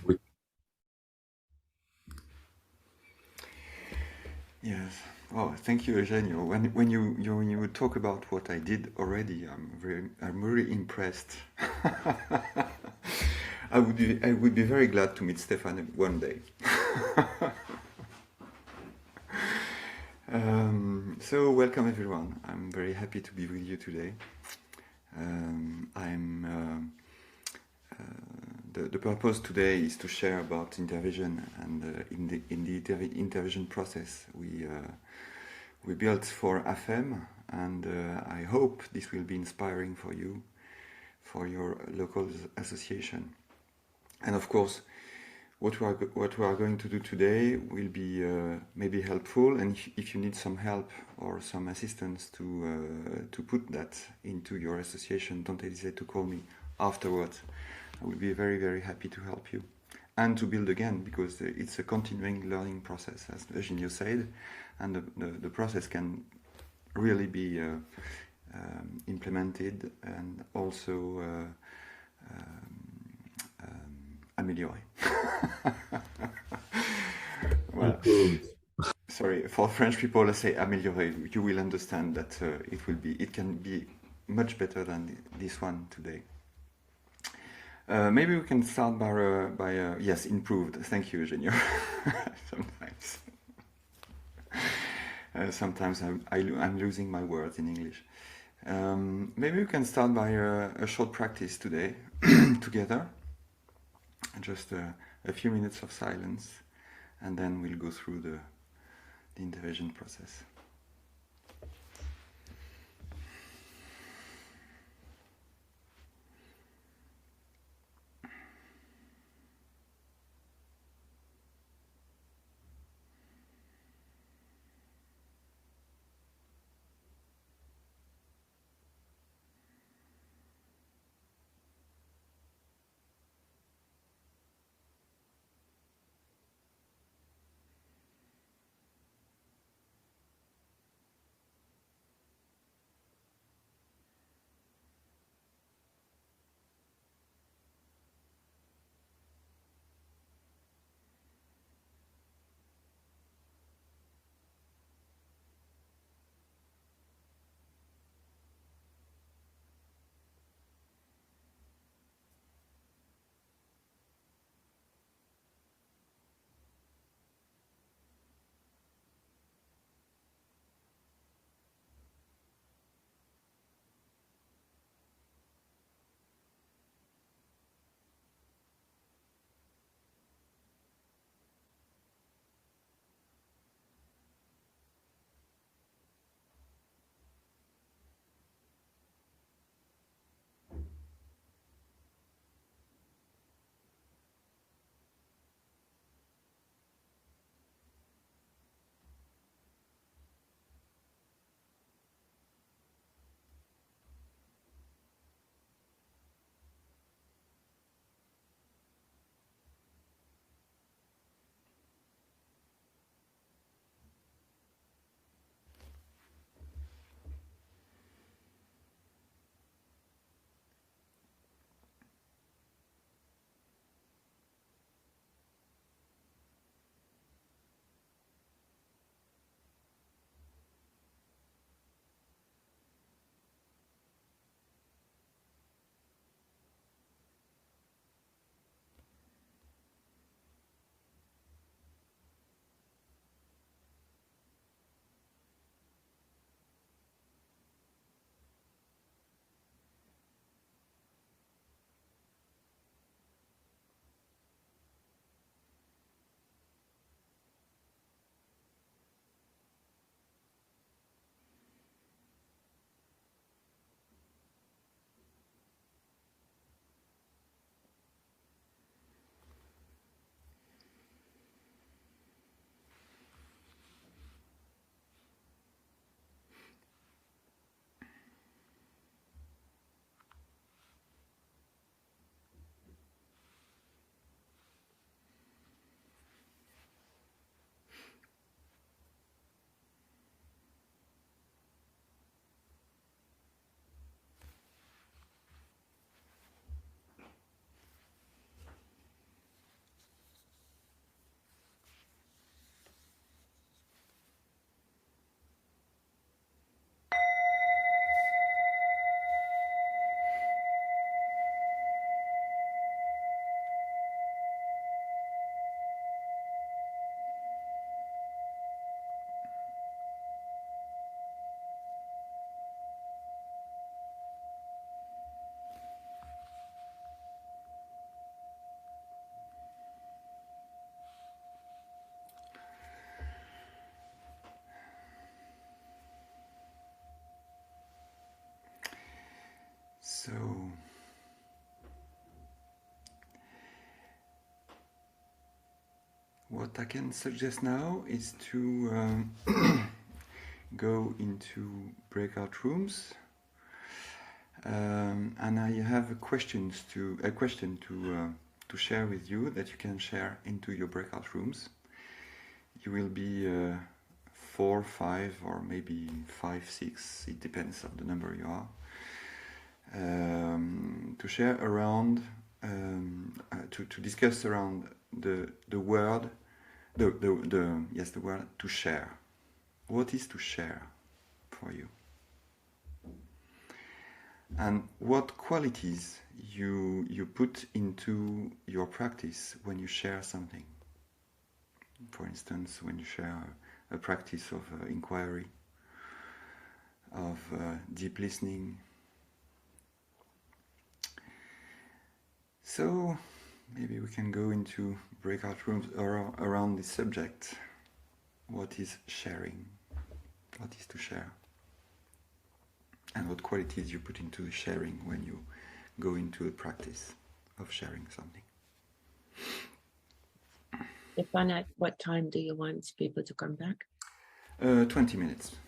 Oui. Yes. Oh, thank you, Eugenio. When you talk about what I did already, I'm really impressed. I would be very glad to meet Stéphane one day. So welcome everyone. I'm very happy to be with you today. I'm the purpose today is to share about intervision and in the intervision process we built for AFEM, and I hope this will be inspiring for you, for your local association. And of course, what we are going to do today will be maybe helpful, and if you need some help or some assistance to put that into your association, don't hesitate to call me afterwards. I will be very, very happy to help you and to build again, because it's a continuing learning process, as Eugenio said, and the process can really be implemented and also amélioré. Well, Improved. sorry, for French people, I say amélioré. You will understand that it can be much better than this one today. Maybe we can start by yes, improved. Thank you, Eugenio. Sometimes I'm losing my words in English. Maybe we can start by a short practice today together. Just a few minutes of silence, and then we'll go through the intervention process. So, what I can suggest now is to go into breakout rooms, and I have a question to share with you that you can share into your breakout rooms. You will be 4, 5, or maybe 5, 6. It depends on the number you are. To share around, to discuss around the word, the word to share. What is to share for you? And what qualities you put into your practice when you share something? For instance, when you share a practice of inquiry, of deep listening. So maybe we can go into breakout rooms around this subject. What is sharing? What is to share? And what qualities you put into sharing when you go into the practice of sharing something. Stéphane, at what time do you want people to come back? 20 minutes.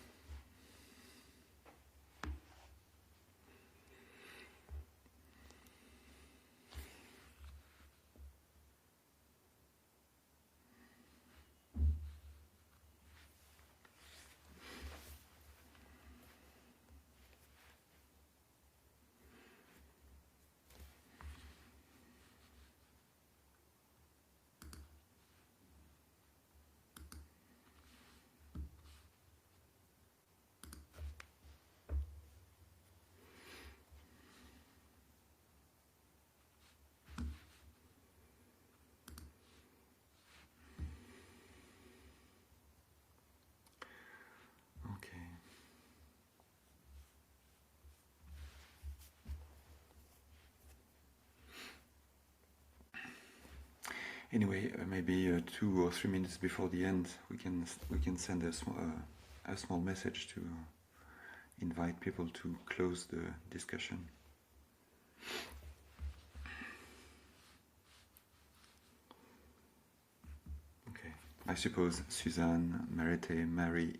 Anyway, maybe 2 or 3 minutes before the end, we can send a small message to invite people to close the discussion. Okay, I suppose Suzanne, Marite, Mary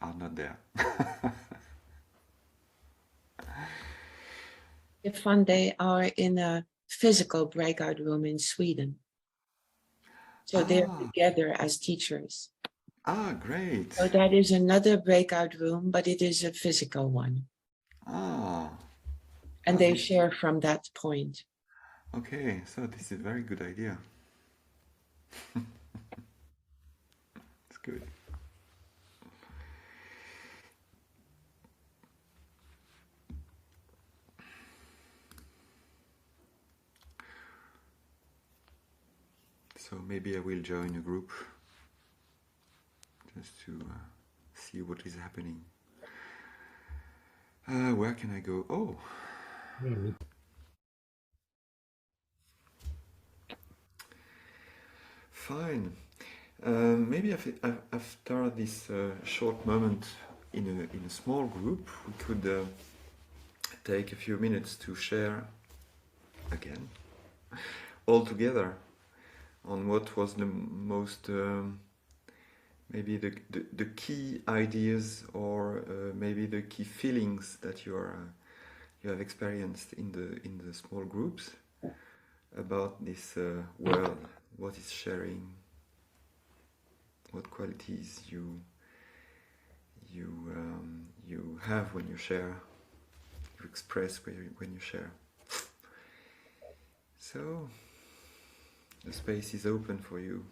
are not there. Stéphane, they are in a physical breakout room in Sweden. So they're together as teachers. Ah, great. So that is another breakout room, but it is a physical one. Ah. And they share from that point. Okay, so this is a very good idea. It's good. So maybe I will join a group just to see what is happening. Where can I go? Oh. Really? Fine. Maybe after this short moment in a small group, we could take a few minutes to share again, all together, on what was the most, maybe the key ideas, or maybe the key feelings that you have experienced in the small groups about this world. What is sharing? What qualities you have when you share? You express when you share. So the space is open for you.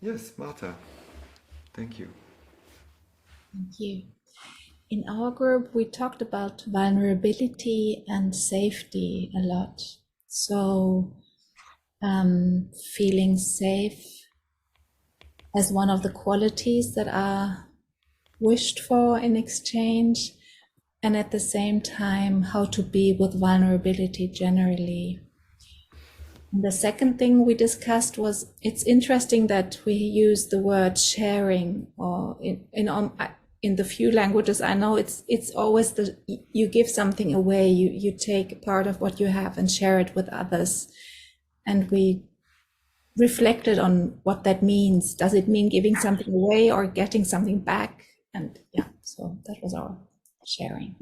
Yes, Marta. Thank you. Thank you. In our group, we talked about vulnerability and safety a lot. So feeling safe as one of the qualities that are wished for in exchange, and at the same time, how to be with vulnerability generally. The second thing we discussed was, it's interesting that we use the word sharing, or in the few languages I know, it's always you give something away, you take part of what you have and share it with others. And we reflected on what that means. Does it mean giving something away or getting something back? And yeah, so that was our sharing.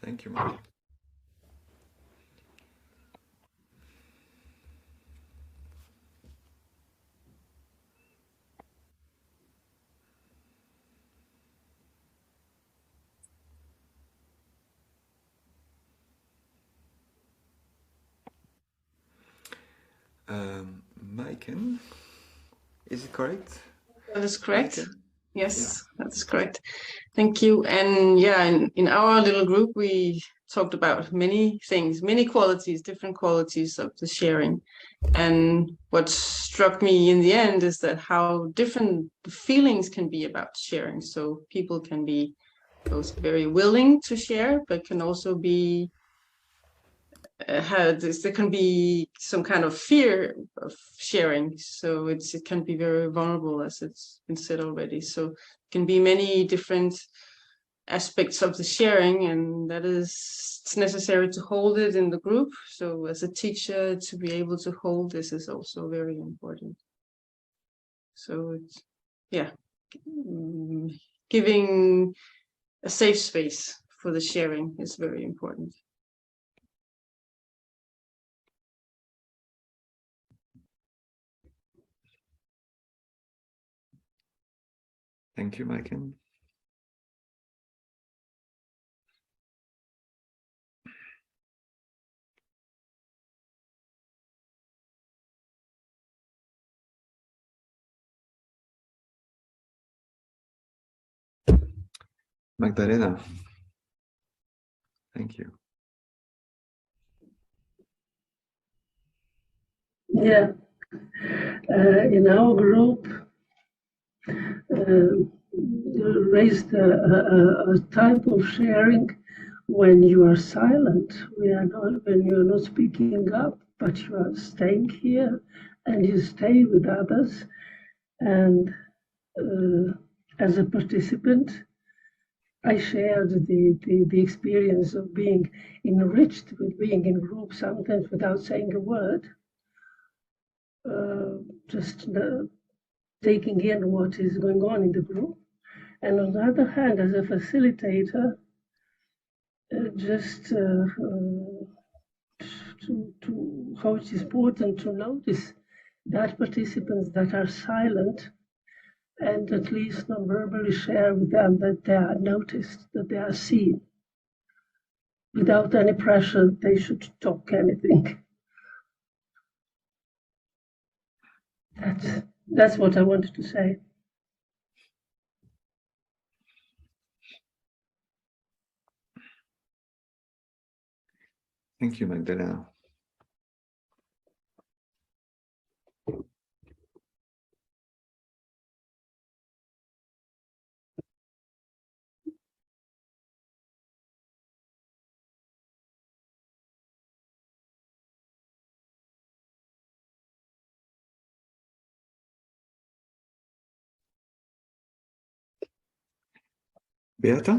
Thank you, Mark. Maiken, is it correct? That is correct. Maiken? Yes, Yeah. that's correct. Thank you. And yeah, in our little group, we talked about many things, many qualities, different qualities of the sharing. And what struck me in the end is that how different the feelings can be about sharing. So people can be both very willing to share, but can also be there can be some kind of fear of sharing, so it can be very vulnerable, as it's been said already. So it can be many different aspects of the sharing, and it's necessary to hold it in the group. So as a teacher, to be able to hold this is also very important. So it's giving a safe space for the sharing is very important. Thank you, Maiken. Magdalena. Thank you. Yeah, in our group, raised a type of sharing when you are silent. When you are not speaking up, but you are staying here and you stay with others. And as a participant, I shared the experience of being enriched with being in group, sometimes without saying a word. Just taking in what is going on in the group. And on the other hand, as a facilitator, just how it's important to notice that participants that are silent and at least non-verbally share with them that they are noticed, that they are seen. Without any pressure, they should talk anything. That's what I wanted to say. Thank you, Magdalena. Beata?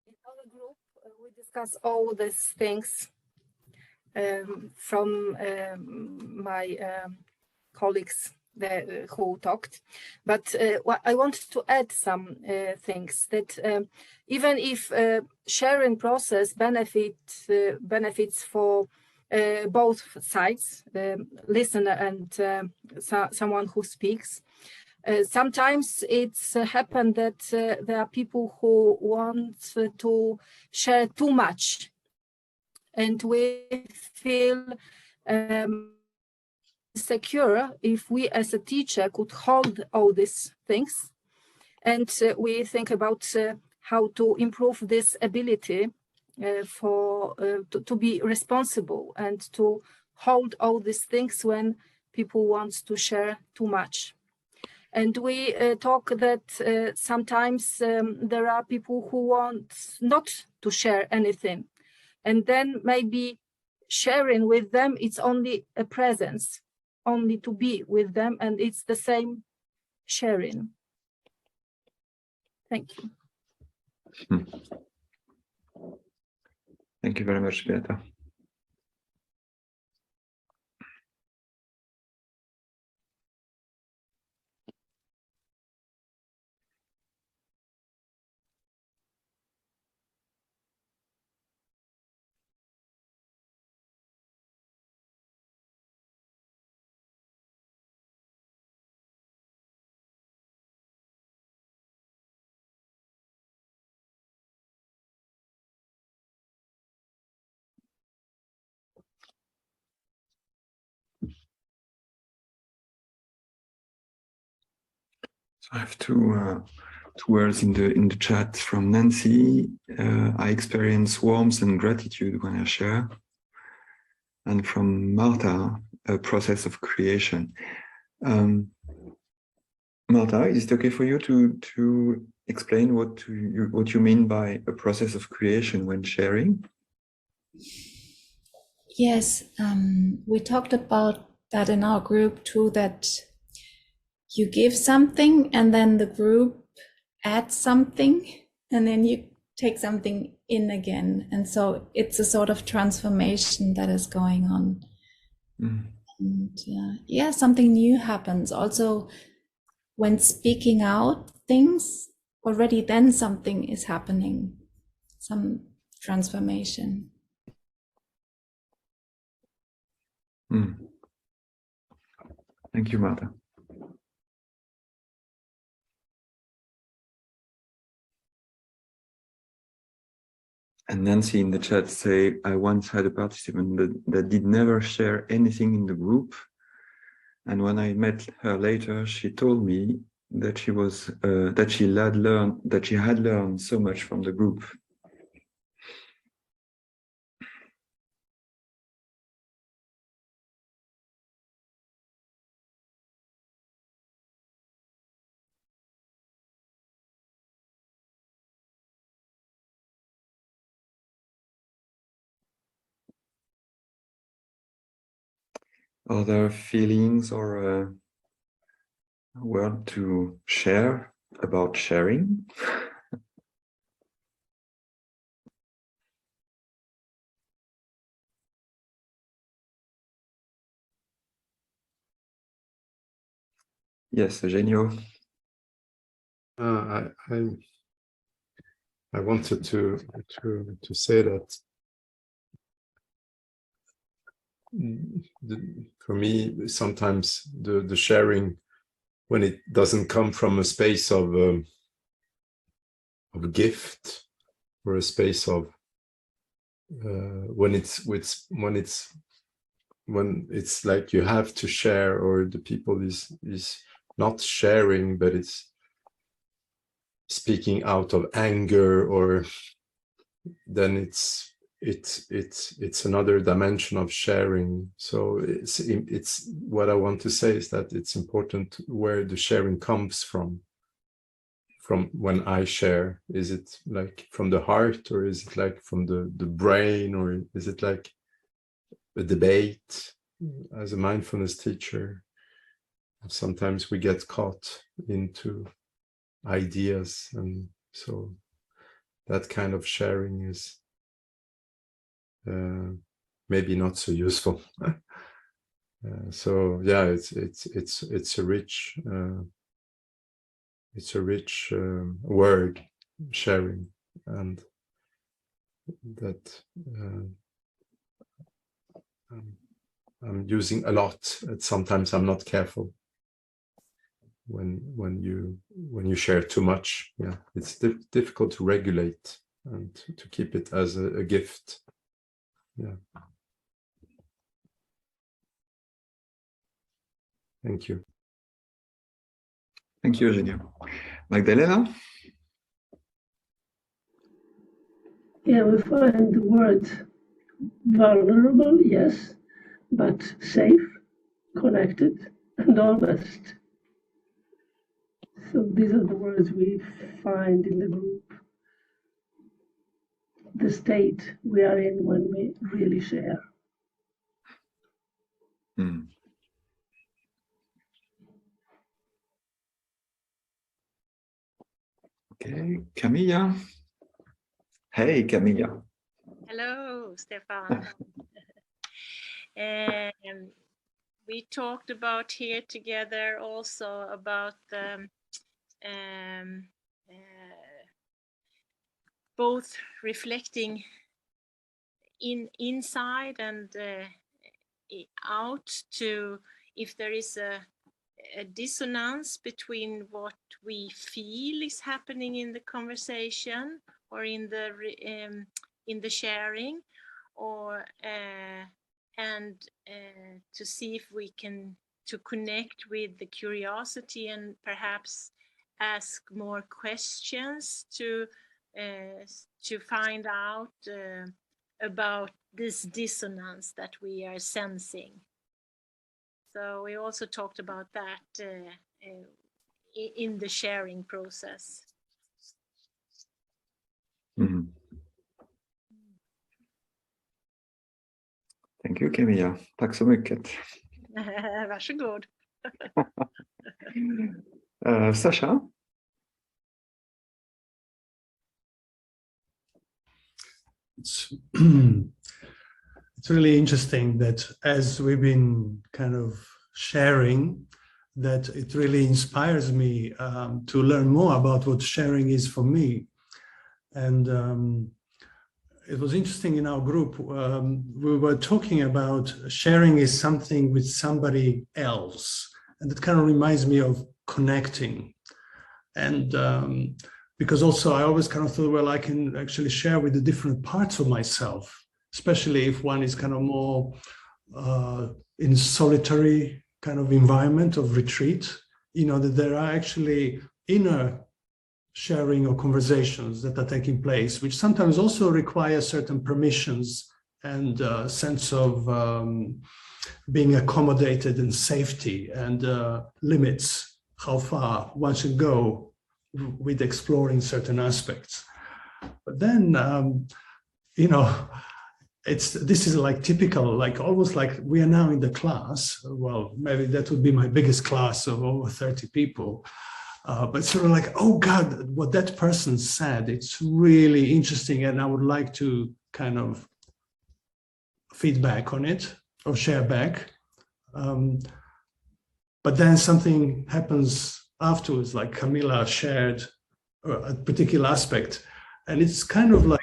In our group, we discuss all these things from my colleagues who talked. But I want to add some things that even if sharing process benefits for both sides, the listener and someone who speaks, sometimes it's happened that there are people who want to share too much, and we feel secure if we as a teacher could hold all these things, and we think about how to improve this ability to be responsible and to hold all these things when people want to share too much. And we talk that sometimes there are people who want not to share anything. And then maybe sharing with them, it's only a presence, only to be with them, and it's the same sharing. Thank you. Thank you very much, Beata. So I have two words in the chat from Nancy. I experience warmth and gratitude when I share. And from Marta, a process of creation. Marta, is it okay for you to explain what you mean by a process of creation when sharing? Yes, we talked about that in our group too, that you give something and then the group adds something and then you take something in again. And so it's a sort of transformation that is going on. Mm. And yeah, something new happens. Also, when speaking out things, already then something is happening, some transformation. Mm. Thank you, Marta. And Nancy in the chat say, I once had a participant that did never share anything in the group. And when I met her later, she told me that she was that she had learned so much from the group. Other feelings or a word to share about sharing? Yes, Eugenio. I wanted to say that for me, sometimes the sharing, when it doesn't come from a space of a gift or a space of when it's like you have to share, or the people is not sharing, but it's speaking out of anger, or then it's another dimension of sharing. So it's what I want to say is that it's important where the sharing comes from when I share. Is it like from the heart, or is it like from the brain, or is it like a debate? As a mindfulness teacher, sometimes we get caught into ideas, and so that kind of sharing is maybe not so useful. So yeah, it's a rich word, sharing, and that I'm using a lot. Sometimes I'm not careful when you share too much. Yeah, it's difficult to regulate and to keep it as a gift. Yeah. Thank you. Thank you, Eugenio. Magdalena? Yeah, we find the word vulnerable, yes, but safe, connected, and honest. So these are the words we find in the group. The state we are in when we really share. Okay, Camilla. Hey, Camilla. Hello, Stéphane. We talked about here together also about both reflecting inside and out, to if there is a dissonance between what we feel is happening in the conversation or in the sharing, or and to see if we can to connect with the curiosity and perhaps ask more questions to find out about this dissonance that we are sensing. So we also talked about that in the sharing process. Mm-hmm. Thank you, Camilla. Tack så mycket. Varsågod. Sasha? It's really interesting that as we've been kind of sharing, that it really inspires me to learn more about what sharing is for me. And it was interesting in our group, we were talking about sharing is something with somebody else. And it kind of reminds me of connecting. And because also I always kind of thought, well, I can actually share with the different parts of myself, especially if one is kind of more in solitary kind of environment of retreat, you know, that there are actually inner sharing or conversations that are taking place, which sometimes also require certain permissions and a sense of being accommodated and safety and limits how far one should go with exploring certain aspects. But then, you know, this is like typical, like almost like we are now in the class. Well, maybe that would be my biggest class of over 30 people. But sort of like, oh God, what that person said, it's really interesting. And I would like to kind of feedback on it or share back. But then something happens afterwards, like Camilla shared a particular aspect. And it's kind of like,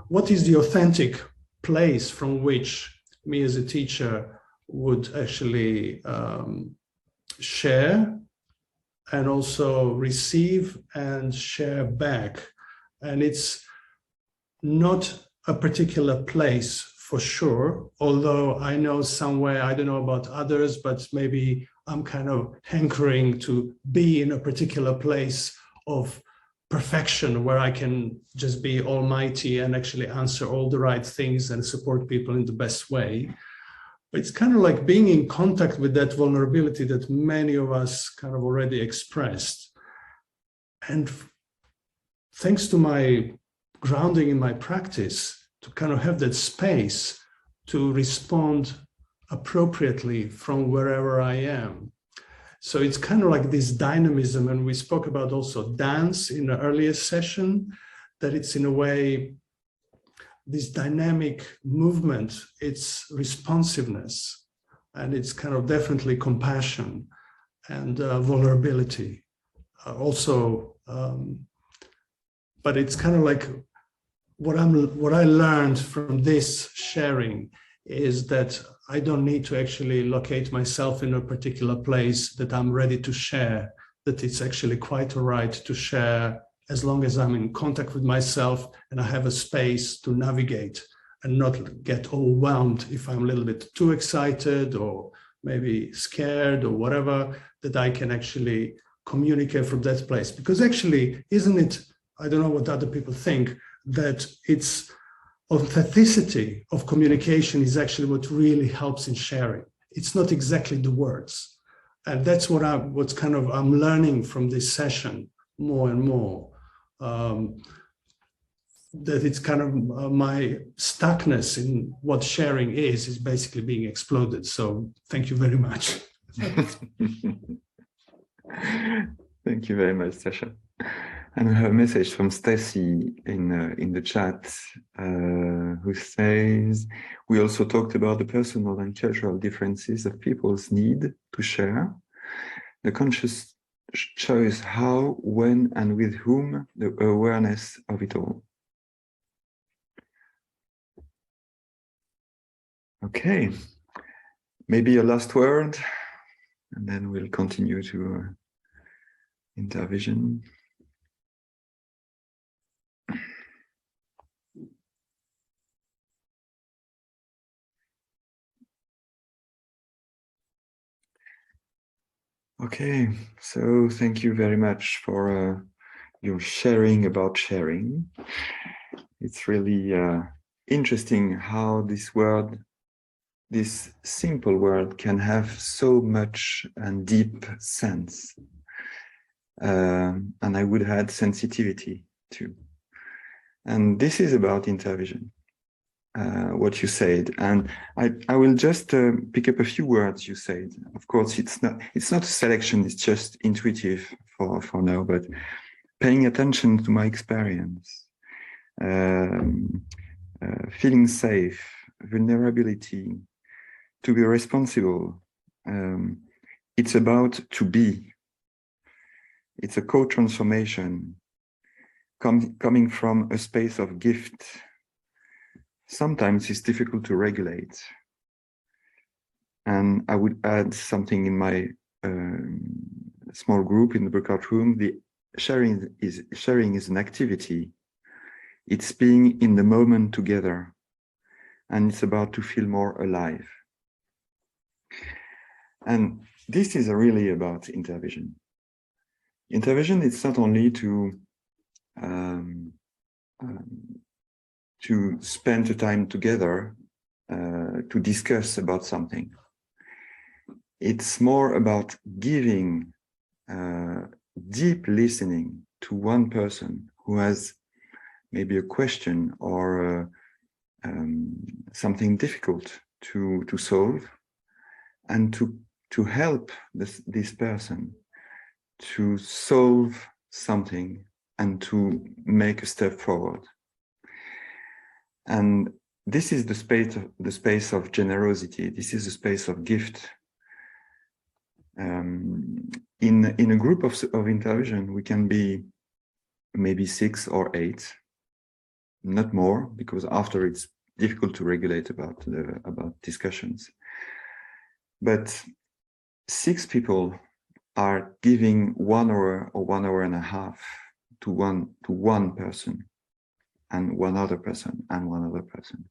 what is the authentic place from which me as a teacher would actually share and also receive and share back. And it's not a particular place for sure, although I know somewhere, I don't know about others, but maybe I'm kind of hankering to be in a particular place of perfection where I can just be almighty and actually answer all the right things and support people in the best way. But it's kind of like being in contact with that vulnerability that many of us kind of already expressed. And thanks to my grounding in my practice, to kind of have that space to respond appropriately from wherever I am. So it's kind of like this dynamism, and we spoke about also dance in the earlier session, that it's in a way, this dynamic movement, it's responsiveness, and it's kind of definitely compassion and vulnerability also. But it's kind of like what I learned from this sharing is that I don't need to actually locate myself in a particular place that I'm ready to share, that it's actually quite all right to share as long as I'm in contact with myself and I have a space to navigate and not get overwhelmed if I'm a little bit too excited or maybe scared or whatever, that I can actually communicate from that place. Because actually, isn't it, I don't know what other people think, that it's authenticity of communication is actually what really helps in sharing. It's not exactly the words. And that's what I'm learning from this session more and more. That it's kind of my stuckness in what sharing is basically being exploded. So thank you very much. Thank you very much, Sasha. And we have a message from Stacy in the chat, who says, we also talked about the personal and cultural differences of people's need to share, the conscious choice how, when, and with whom, the awareness of it all. Okay, maybe a last word, and then we'll continue to INTERVISION. Okay, so thank you very much for your sharing about sharing. It's really interesting how this word, this simple word, can have so much and deep sense. And I would add sensitivity too. And this is about INTERVISION, what you said. And I will just pick up a few words you said. Of course, it's not a selection, it's just intuitive for now, but paying attention to my experience, feeling safe, vulnerability, to be responsible. It's about to be. It's a co-transformation coming from a space of gift. Sometimes it's difficult to regulate. And I would add something in my small group in the breakout room. The sharing is an activity. It's being in the moment together. And it's about to feel more alive. And this is really about INTERVISION. INTERVISION is not only to spend the time together to discuss about something. It's more about giving deep listening to one person who has maybe a question or something difficult to solve, and to help this person to solve something and to make a step forward. And this is the space of generosity. This is the space of gift. In a group of INTERVISION, we can be maybe 6 or 8, not more, because after it's difficult to regulate about discussions. But 6 people are giving 1 hour or 1 hour and a half to one person, and one other person, and one other person.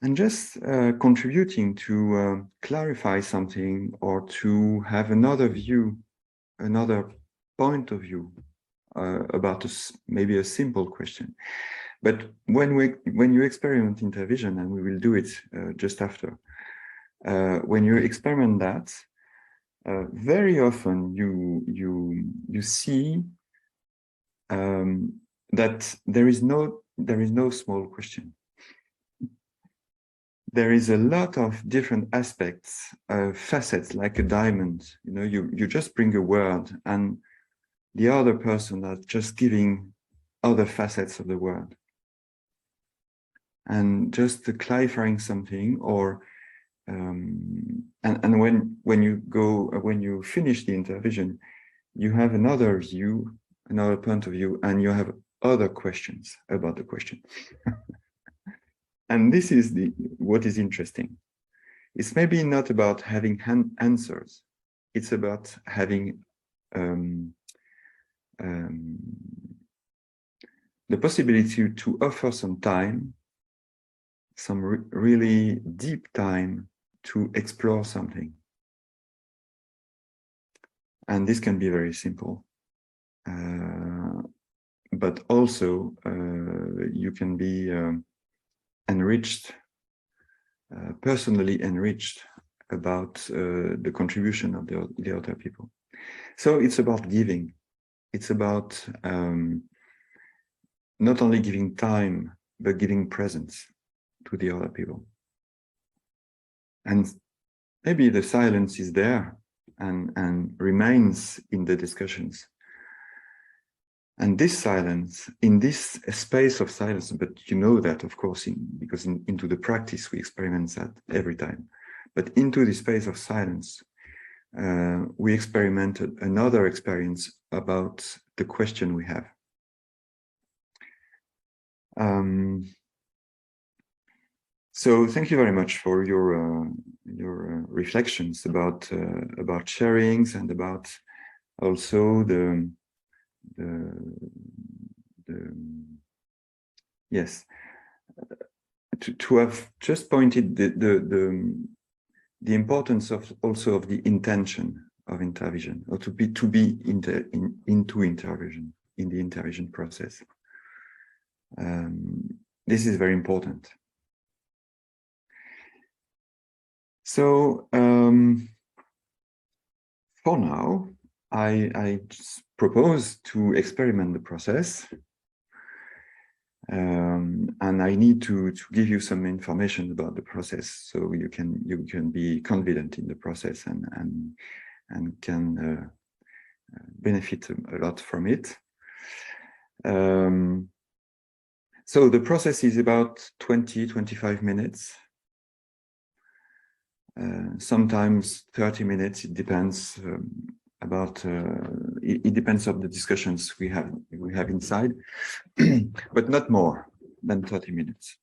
And just contributing to clarify something, or to have another view, another point of view about maybe a simple question. But when you experiment INTERVISION, and we will do it just after, when you experiment that, very often you see that there is no small question. There is a lot of different aspects, facets, like a diamond. You know, you just bring a word, and the other person is just giving other facets of the word, and just clarifying something, or and when you finish the INTERVISION, you have another view, another point of view, and you have other questions about the question. And this is what is interesting. It's maybe not about having answers. It's about having the possibility to offer some time, some really deep time to explore something. And this can be very simple. But also you can be enriched, personally enriched about the contribution of the other people. So it's about giving. It's about not only giving time, but giving presence to the other people. And maybe the silence is there and remains in the discussions. And this silence, in this space of silence, but you know that, of course, because into the practice, we experiment that every time. But into the space of silence, we experimented another experience about the question we have. So thank you very much for your reflections about sharings and about also the yes, to have just pointed the importance of also of the intention of intervision, or to be into intervision, in the intervision process. This is very important. So for now, I just propose to experiment the process, and I need to give you some information about the process, so you can be confident in the process and can benefit a lot from it. So the process is about 20-25 minutes. Sometimes 30 minutes. It depends it depends on the discussions we have inside, but not more than 30 minutes.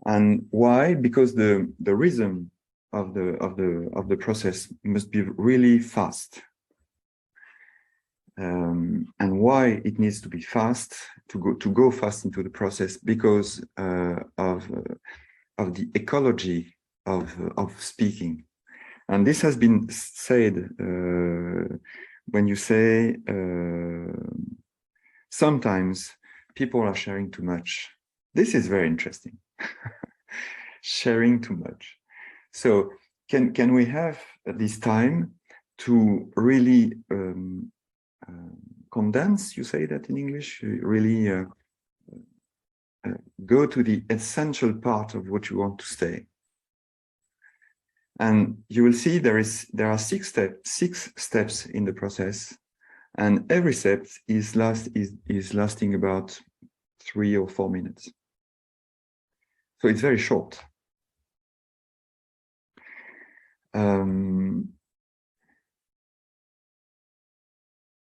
And why? Because the rhythm of the process must be really fast. And why it needs to be fast, to go fast into the process, because of the ecology of speaking. And this has been said when you say sometimes people are sharing too much. This is very interesting. Sharing too much. So can we have this time to really condense, you say that in English, really go to the essential part of what you want to say. And you will see there are six steps in the process, and every step is lasting about 3 or 4 minutes. So it's very short.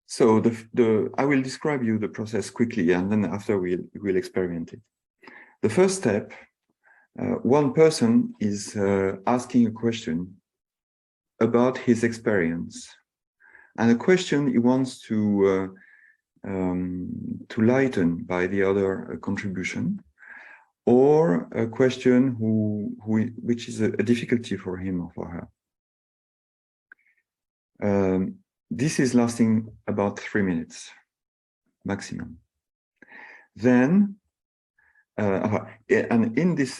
So I will describe you the process quickly, and then after we'll experiment it. The first step. One person is asking a question about his experience, and a question he wants to lighten by the other contribution, or a question which is a difficulty for him or for her. This is lasting about 3 minutes maximum. Then. And in this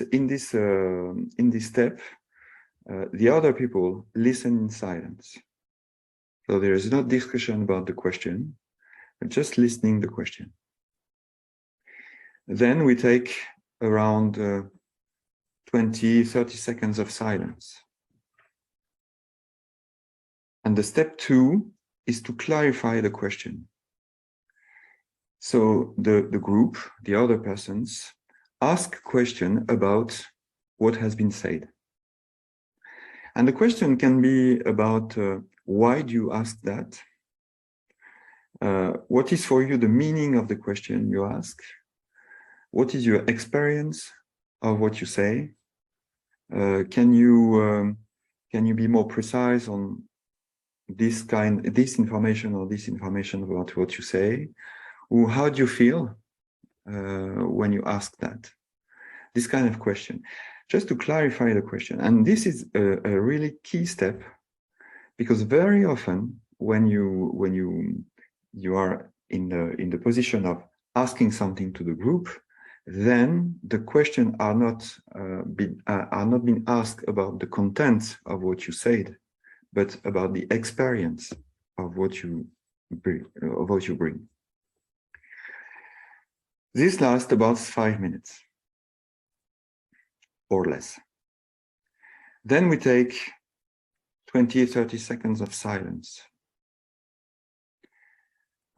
step, the other people listen in silence. So there is no discussion about the question, but just listening the question. Then we take around 20-30 seconds of silence. And the step 2 is to clarify the question. So the group, the other persons, ask a question about what has been said. And the question can be about why do you ask that? What is for you the meaning of the question you ask? What is your experience of what you say? Can you be more precise on this information or this information about what you say? Or how do you feel when you ask that? This kind of question, just to clarify the question. And this is a really key step, because very often when you are in the position of asking something to the group, then the questions are not being asked about the content of what you said, but about the experience of what you bring. This lasts about 5 minutes or less. Then we take 20-30 seconds of silence.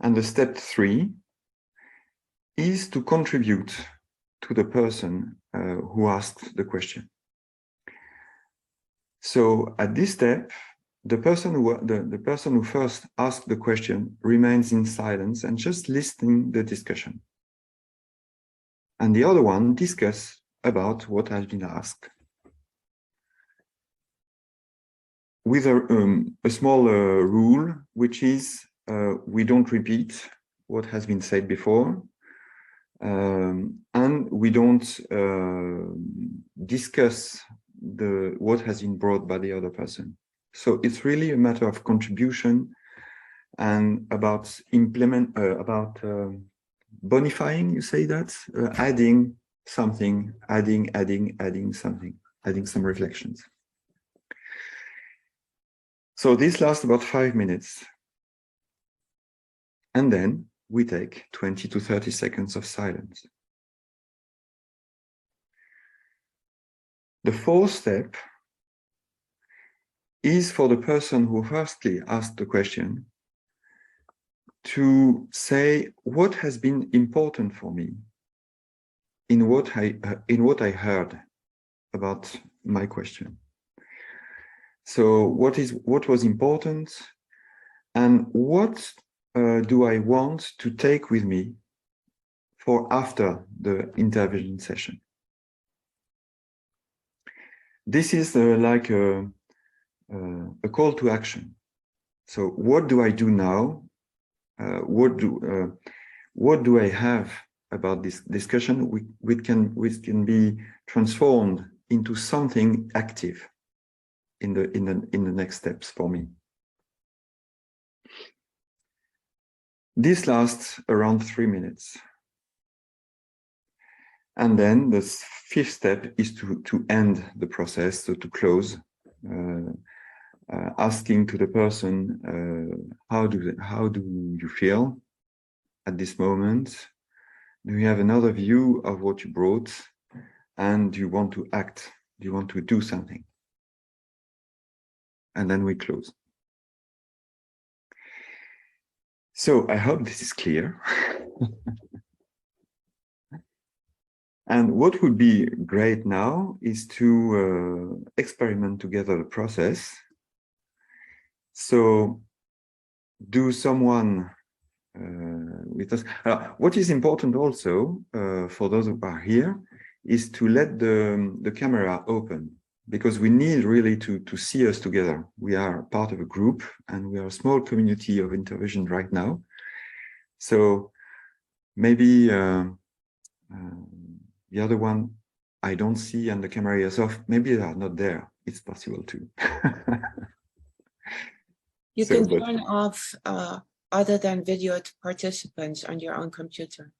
And the step 3 is to contribute to the person who asked the question. So at this step, the person who first asked the question remains in silence and just listening the discussion. And the other one discuss about what has been asked. With a small rule, which is we don't repeat what has been said before, and we don't discuss what has been brought by the other person. So it's really a matter of contribution and about bonifying, you say that, adding something, adding something, adding some reflections. So this lasts about 5 minutes. And then we take 20 to 30 seconds of silence. The fourth step is for the person who firstly asked the question to say what has been important for me in what I heard about my question. So what was important, and what do I want to take with me for after the intervention session? This is like a call to action. So what do I do now? What do I have about this discussion which can be transformed into something active in the next steps for me? This lasts around 3 minutes. And then the fifth step is to end the process, so to close, asking to the person, how do you feel at this moment? Do you have another view of what you brought? And do you want to act? Do you want to do something? And then we close. So I hope this is clear. And what would be great now is to experiment together the process. So do someone with us. What is important also for those who are here is to let the camera open, because we need really to see us together. We are part of a group and we are a small community of intervision right now. So maybe the other one I don't see and the camera is off, maybe they are not there. It's possible too. You can turn off other than video participants on your own computer.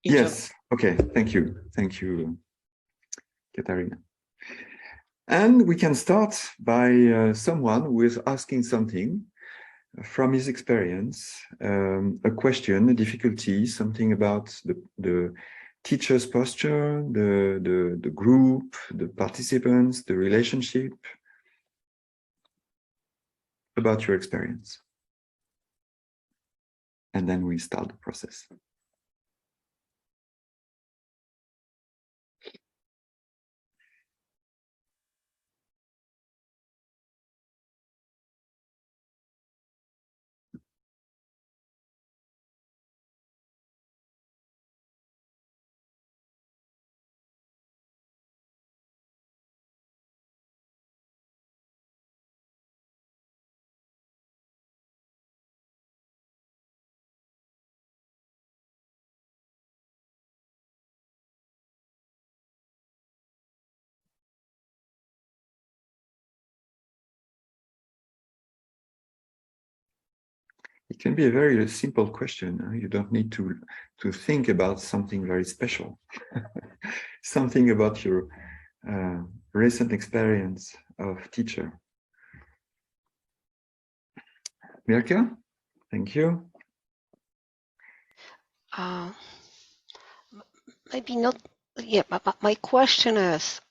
Yes, okay, thank you. Thank you, Katarina. And we can start by someone who is asking something from his experience, a question, a difficulty, something about the teacher's posture, the group, the participants, the relationship, about your experience. And then we start the process. It can be a very simple question. You don't need to think about something very special. Something about your recent experience of teacher. Mirka, thank you. Maybe not. Yeah, but my question is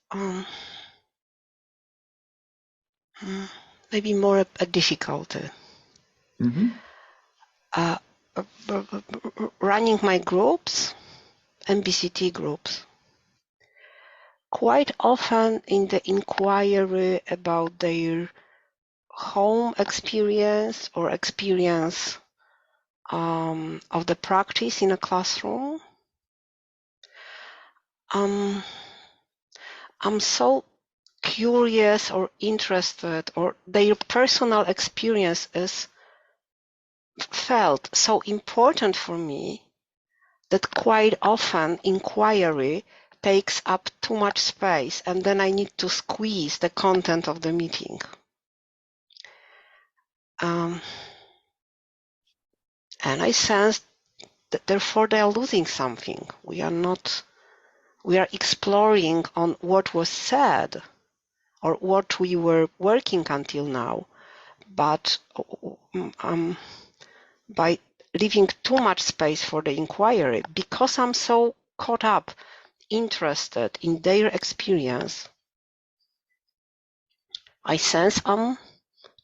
maybe more a difficulty. Mm-hmm. running my groups, MBCT groups, quite often in the inquiry about their home experience or experience of the practice in a classroom, I'm so curious or interested, or their personal experience is felt so important for me that quite often inquiry takes up too much space, and then I need to squeeze the content of the meeting. And I sense that therefore they are losing something. We are exploring on what was said or what we were working until now, but by leaving too much space for the inquiry, because I'm so caught up, interested in their experience, I sense I'm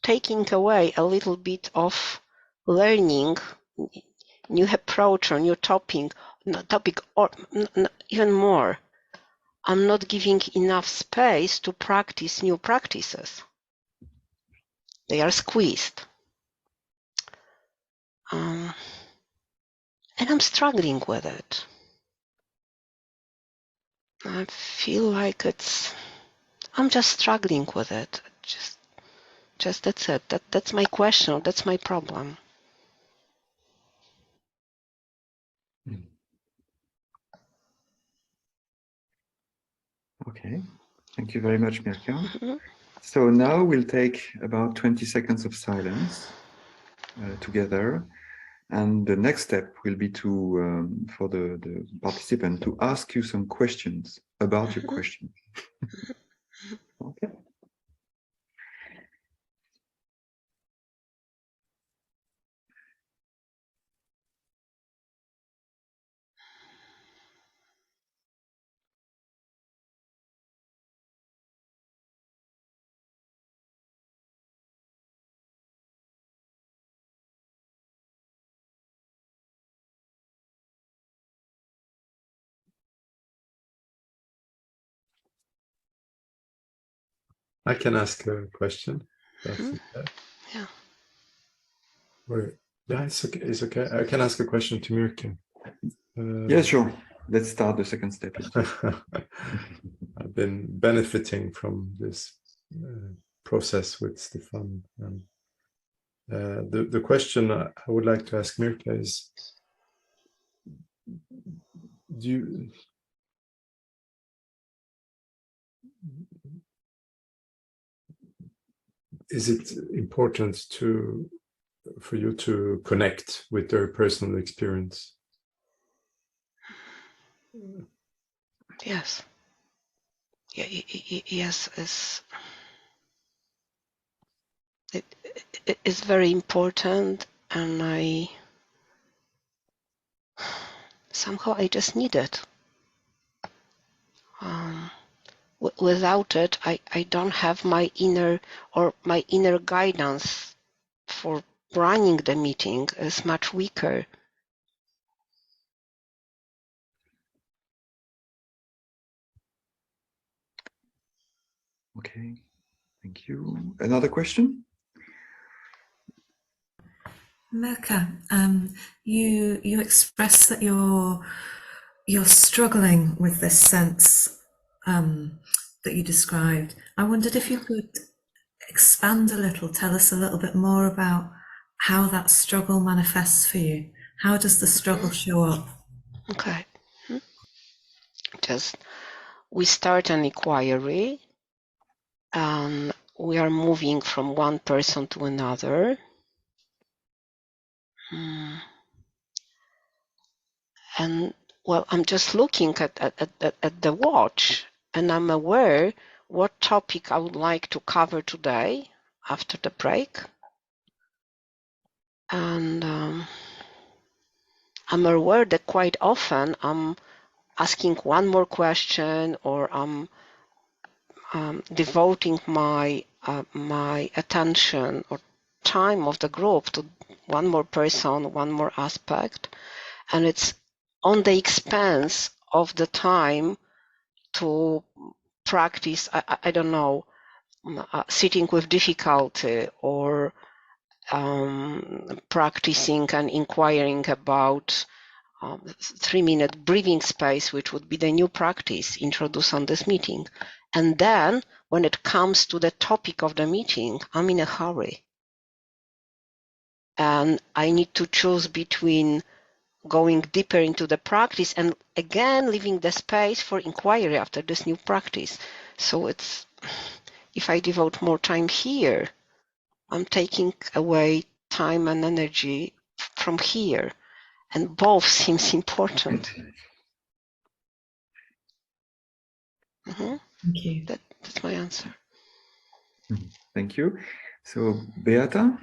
taking away a little bit of learning, new approach or new topic, or even more. I'm not giving enough space to practice new practices. They are squeezed. And I'm struggling with it. I feel like I'm just struggling with it. Just that's it. That's my question. That's my problem. Okay, thank you very much, Mirka. So now we'll take about 20 seconds of silence together. And the next step will be to, for the participant to ask you some questions about your question. Okay. I can ask a question. That's okay. Yeah. Yeah, it's okay. It's okay. I can ask a question to Mirka. Yeah, sure. Let's start the second step. I've been benefiting from this process with Stéphane. And the question I would like to ask Mirka is, is it important for you to connect with their personal experience? Yes. Yeah, yes, it is very important, and somehow I just need it. Without it, I don't have my inner guidance for running the meeting is much weaker. Okay, thank you. Another question? Mirka, you express that you're struggling with this sense that you described. I wondered if you could expand a little, tell us a little bit more about how that struggle manifests for you. How does the struggle show up? Okay. Just we start an inquiry, and we are moving from one person to another. And well, I'm just looking at the watch, and I'm aware what topic I would like to cover today after the break. And I'm aware that quite often I'm asking one more question, or I'm devoting my my attention or time of the group to one more person, one more aspect, and it's on the expense of the time to practice, I don't know, sitting with difficulty or practicing and inquiring about 3-minute breathing space, which would be the new practice introduced on this meeting. And then when it comes to the topic of the meeting, I'm in a hurry. And I need to choose between going deeper into the practice and again leaving the space for inquiry after this new practice. So it's, if I devote more time here, I'm taking away time and energy from here, and both seems important. Thank you. That's my answer. Thank you. So, Beata?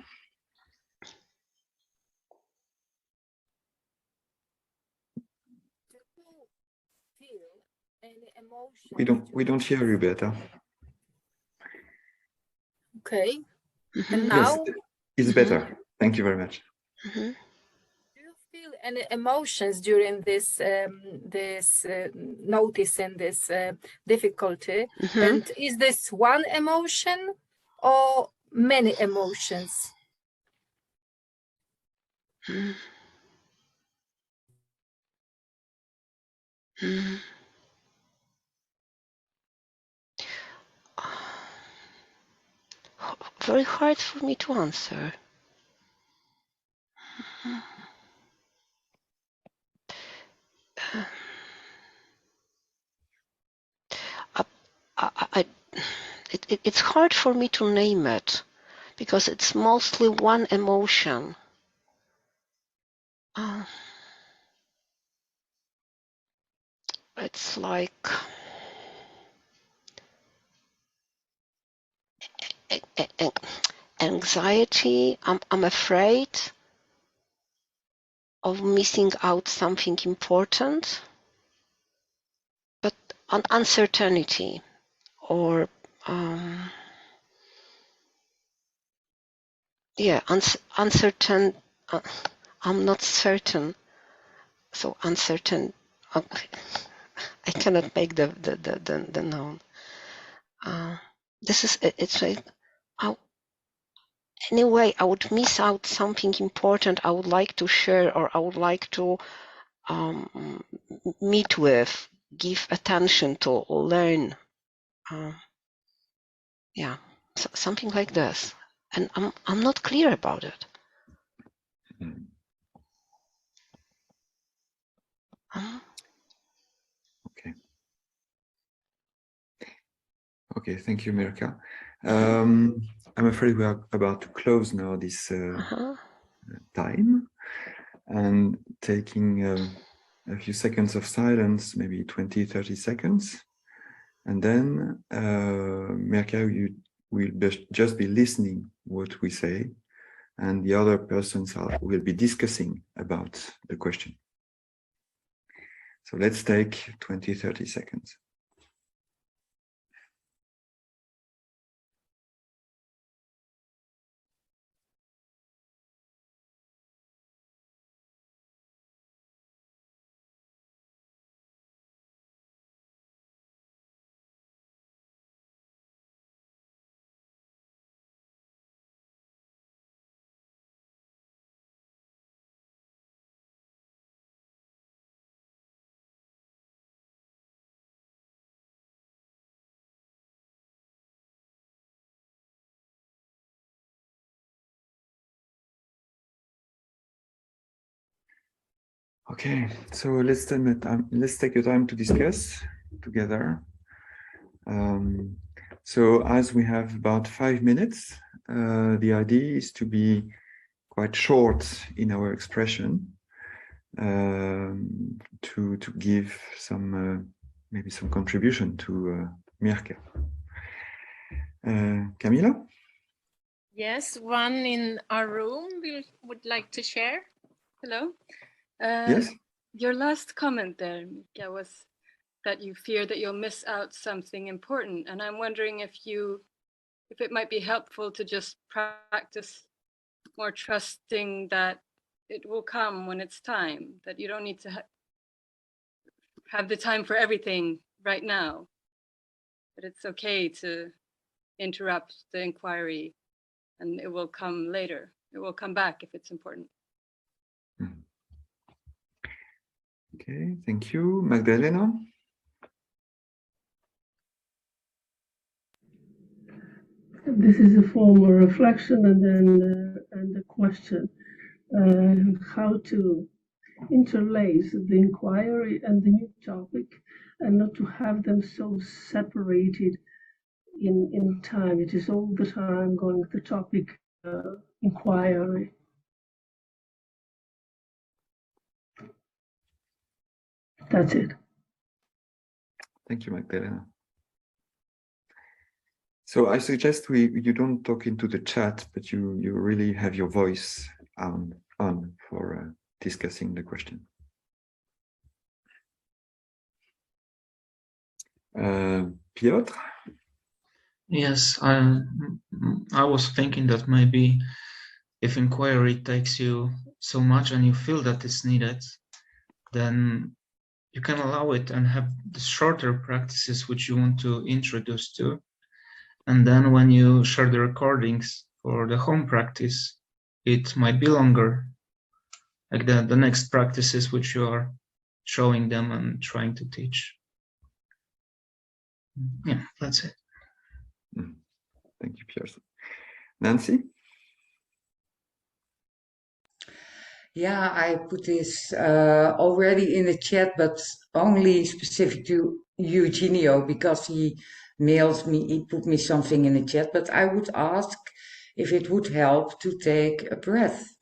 We don't hear you, Beata. Okay. And now? Yes, it's better. Thank you very much. Do you feel any emotions during this noticing this difficulty? And is this one emotion or many emotions? Very hard for me to answer. It's hard for me to name it because it's mostly one emotion. It's like anxiety. I'm afraid of missing out something important, but uncertainty or uncertain. I'm not certain, so uncertain. I cannot make the noun. This is it's like anyway, I would miss out something important I would like to share or I would like to meet with, give attention to, or learn. Yeah, so something like this. And I'm not clear about it. Okay. Okay, thank you, Mirka. I'm afraid we are about to close now this time and taking a few seconds of silence, maybe 20, 30 seconds. And then Mirka, you will just be listening what we say, and the other persons will be discussing about the question. So let's take 20, 30 seconds. Okay, so let's take a time to discuss together. So as we have about 5 minutes, the idea is to be quite short in our expression, to give some maybe some contribution to Mirka. Camila? Yes, one in our room would like to share. Hello. Yes. Your last comment there, Mirka, was that you fear that you'll miss out something important, and I'm wondering if it might be helpful to just practice more trusting that it will come when it's time, that you don't need to have the time for everything right now, that it's okay to interrupt the inquiry and it will come later. It will come back if it's important. Okay, thank you. Magdalena? This is a formal reflection and then and a question. How to interlace the inquiry and the new topic and not to have them so separated in time. It is all the time going the topic inquiry. That's it. Thank you, Magdalena. So I suggest you don't talk into the chat, but you really have your voice on for discussing the question. Piotr? Yes, I was thinking that maybe if inquiry takes you so much and you feel that it's needed, then you can allow it and have the shorter practices which you want to introduce to. And then when you share the recordings for the home practice, it might be longer, like the next practices which you are showing them and trying to teach. Yeah, that's it. Thank you, Pierre. Nancy? Yeah, I put this already in the chat, but only specific to Eugenio because he mailed me, he put me something in the chat. But I would ask if it would help to take a breath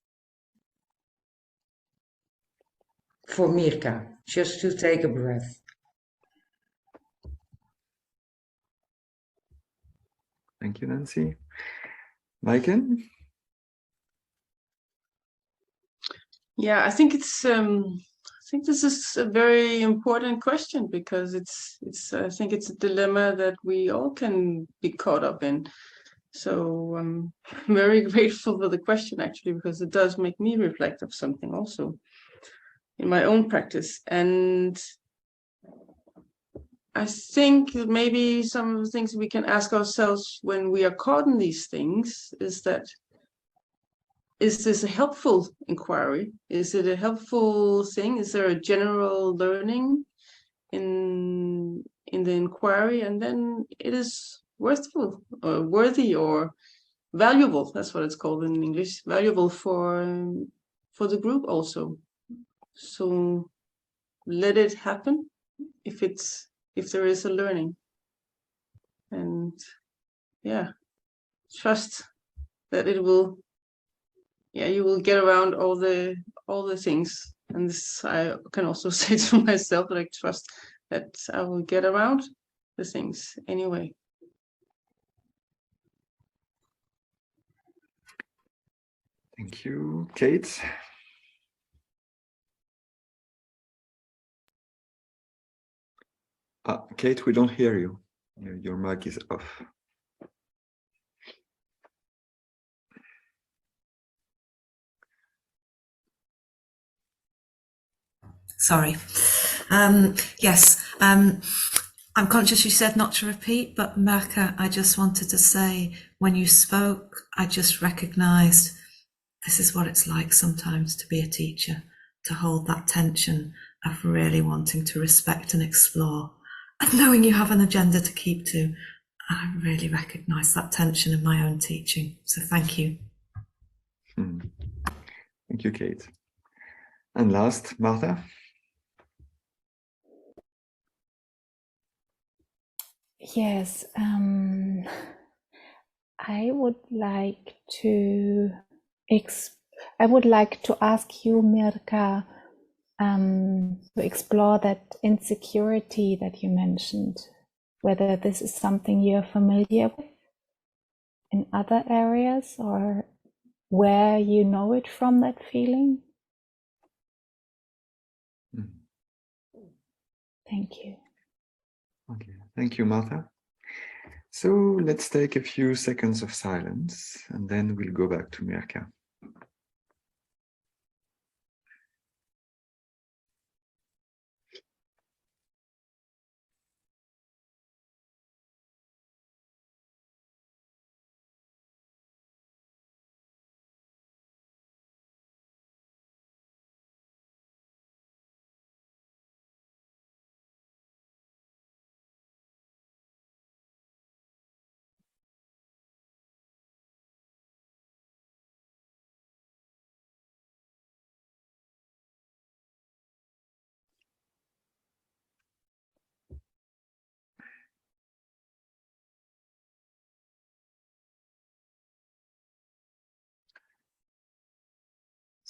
for Mirka, just to take a breath. Thank you, Nancy. Maiken? Yeah, I think it's I think this is a very important question because I think it's a dilemma that we all can be caught up in. So I'm very grateful for the question actually, because it does make me reflect of something also in my own practice. And I think maybe some of the things we can ask ourselves when we are caught in these things is that, is this a helpful inquiry? Is it a helpful thing? Is there a general learning in the inquiry? And then it is worthful or worthy or valuable. That's what it's called in English. Valuable for the group also. So let it happen if there is a learning. And yeah, trust that it will. Yeah, you will get around all the things, and this I can also say to myself that I trust that I will get around the things anyway. Thank you, Kate. Kate, we don't hear you. Your mic is off. Sorry. Yes, I'm conscious you said not to repeat, but Mirka, I just wanted to say, when you spoke, I just recognised this is what it's like sometimes to be a teacher, to hold that tension of really wanting to respect and explore, and knowing you have an agenda to keep to. I really recognise that tension in my own teaching, so thank you. Thank you, Kate. And last, Martha. Yes, I would like to ask you, Mirka, to explore that insecurity that you mentioned, whether this is something you're familiar with in other areas or where you know it from, that feeling. Thank you. Okay, thank you, Martha. So let's take a few seconds of silence and then we'll go back to Mirka.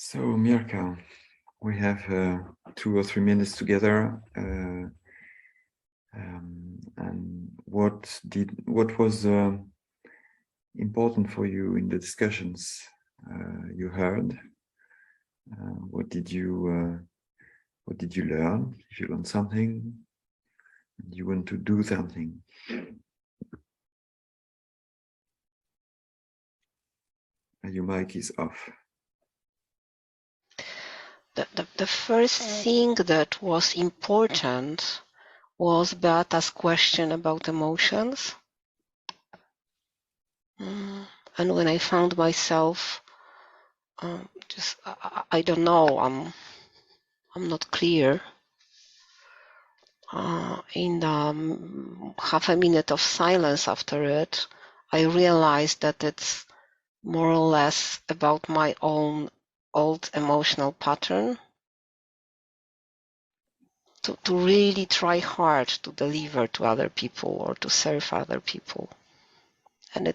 So Mirka, we have 2 or 3 minutes together, and what was important for you in the discussions you heard? What did you learn? If you learned something, you want to do something. And your mic is off. The first thing that was important was Beata's question about emotions. And when I found myself just, I don't know, I'm not clear. In the half a minute of silence after it, I realized that it's more or less about my own old emotional pattern. To really try hard to deliver to other people or to serve other people. And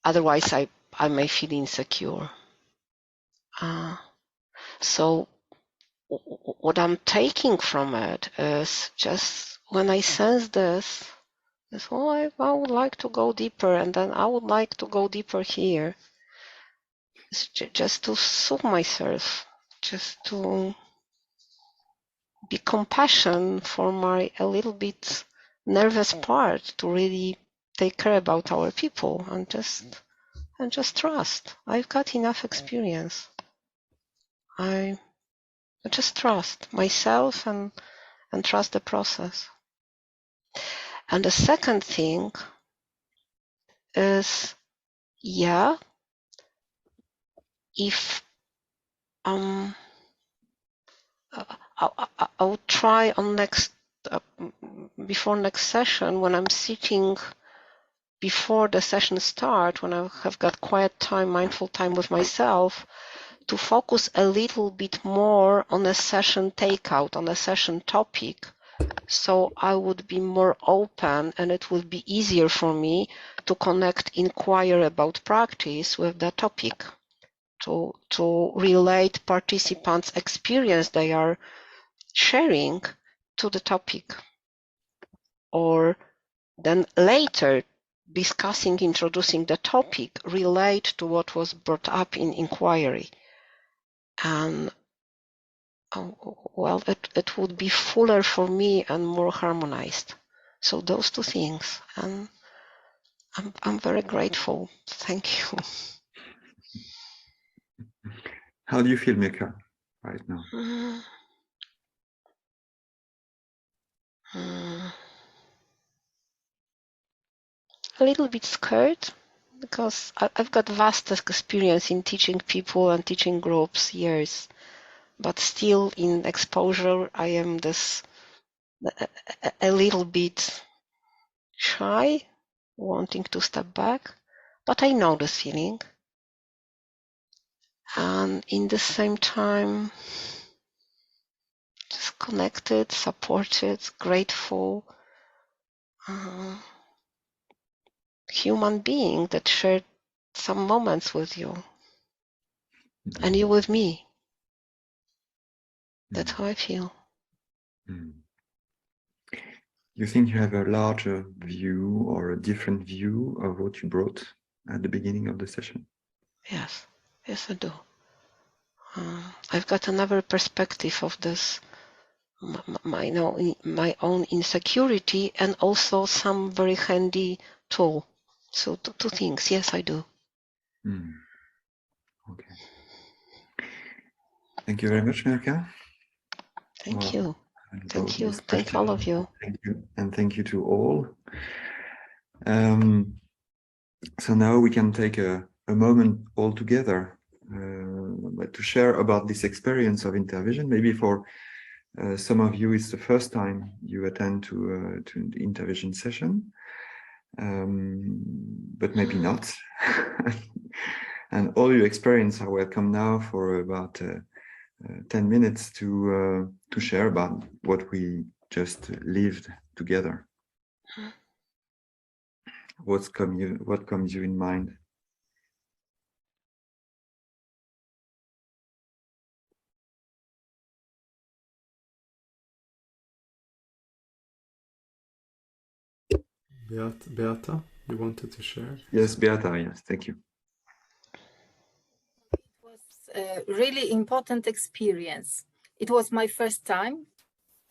otherwise I may feel insecure. So what I'm taking from it is just when I sense this, oh, I would like to go deeper, and then I would like to go deeper here. It's just to soothe myself, just to be compassion for my a little bit nervous part, to really take care about our people and just trust. I've got enough experience. I just trust myself and trust the process. And the second thing is, if I'll try on before next session, when I'm sitting before the session start, when I have got quiet time, mindful time with myself, to focus a little bit more on a session takeout, on a session topic. So I would be more open, and it would be easier for me to inquire about practice with the topic, to relate participants' experience they are sharing to the topic, or then later introducing the topic, relate to what was brought up in inquiry. And well, it would be fuller for me and more harmonized. So those two things, and I'm very grateful. Thank you. How do you feel, Mirka, right now? A little bit scared, because I've got vast experience in teaching people and teaching groups, years, but still in exposure I am a little bit shy, wanting to step back, but I know the feeling. And in the same time, just connected, supported, grateful, human being that shared some moments with you, and you with me. That's how I feel. You think you have a larger view or a different view of what you brought at the beginning of the session? Yes, I do. I've got another perspective of this, my own insecurity, and also some very handy tool. So two things. Yes, I do. Okay. Thank you very much, Mirka. Thank you. Thank you. Thank all of you. Thank you, and thank you to all. So now we can take a moment all together to share about this experience of Intervision. Maybe for some of you, it's the first time you attend to the Intervision session, but maybe not. And all your experience are welcome now for about 10 minutes to share about what we just lived together. What comes you in mind? Beata, you wanted to share? Yes, Beata, yes, thank you. It was a really important experience. It was my first time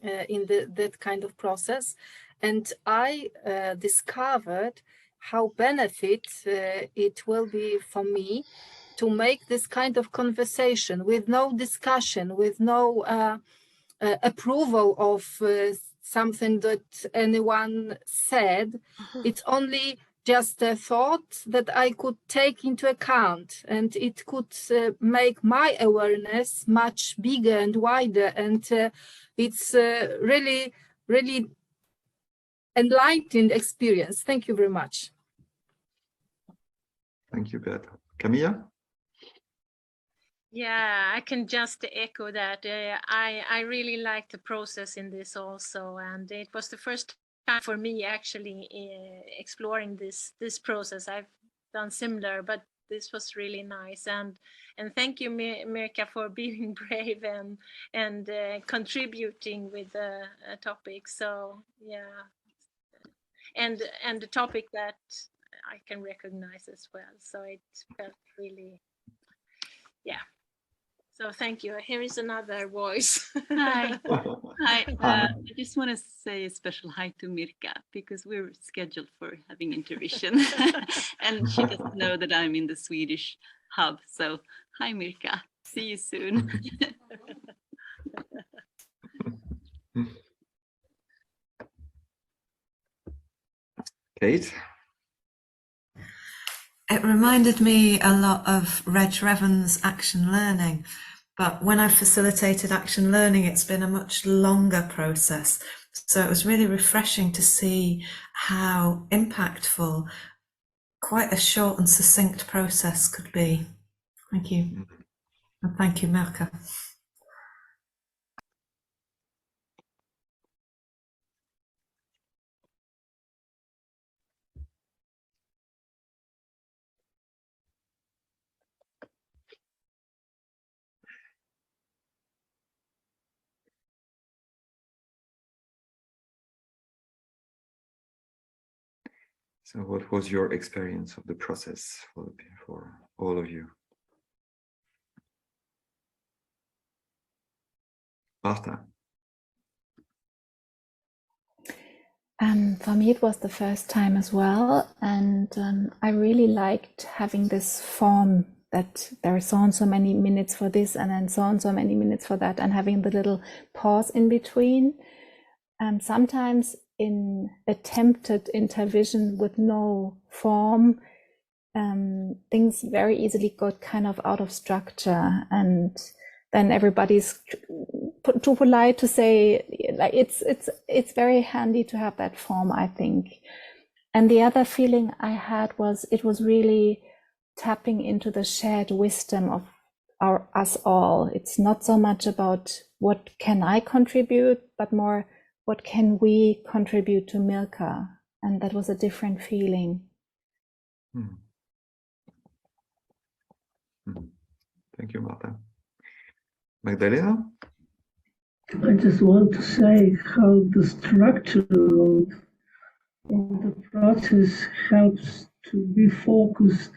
in that kind of process, and I discovered how benefit it will be for me to make this kind of conversation with no discussion, with no approval of something that anyone said. It's only just a thought that I could take into account, and it could make my awareness much bigger and wider. And it's really, really enlightening experience. Thank you very much. Thank you, Beata. Camilla? Yeah, I can just echo that. I really like the process in this also, and it was the first time for me actually exploring this process. I've done similar, but this was really nice. And thank you, Mirka, for being brave and contributing with the topic. So yeah, and the topic that I can recognize as well. So it felt really, yeah. So thank you. Here is another voice. Hi. Hi. Hi. I just want to say a special hi to Mirka because we're scheduled for having intervision and she doesn't know that I'm in the Swedish hub. So hi, Mirka. See you soon. Kate? It reminded me a lot of Reg Revan's Action Learning, but when I facilitated Action Learning, it's been a much longer process. So it was really refreshing to see how impactful quite a short and succinct process could be. Thank you. And thank you, Mirka. So what was your experience of the process for all of you? Marta? For me, it was the first time as well, and I really liked having this form that there are so and so many minutes for this, and then so and so many minutes for that, and having the little pause in between. Sometimes in attempted intervision with no form, things very easily got kind of out of structure, and then everybody's too polite to say, like, it's very handy to have that form, I think. And the other feeling I had was it was really tapping into the shared wisdom of us all. It's not so much about what can I contribute, but more what can we contribute to Mirka, and that was a different feeling. Thank you, Marta. Magdalena? I just want to say how the structure of the process helps to be focused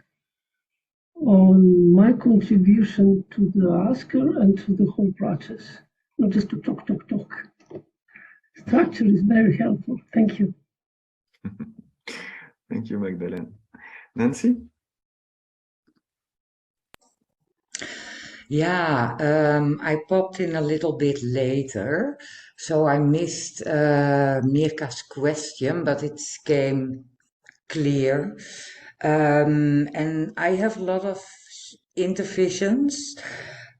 on my contribution to the asker and to the whole process, not just to talk. Structure is very helpful. Thank you. Thank you, Magdalena. Nancy? Yeah, I popped in a little bit later, so I missed Mirka's question, but it came clear. And I have a lot of intervisions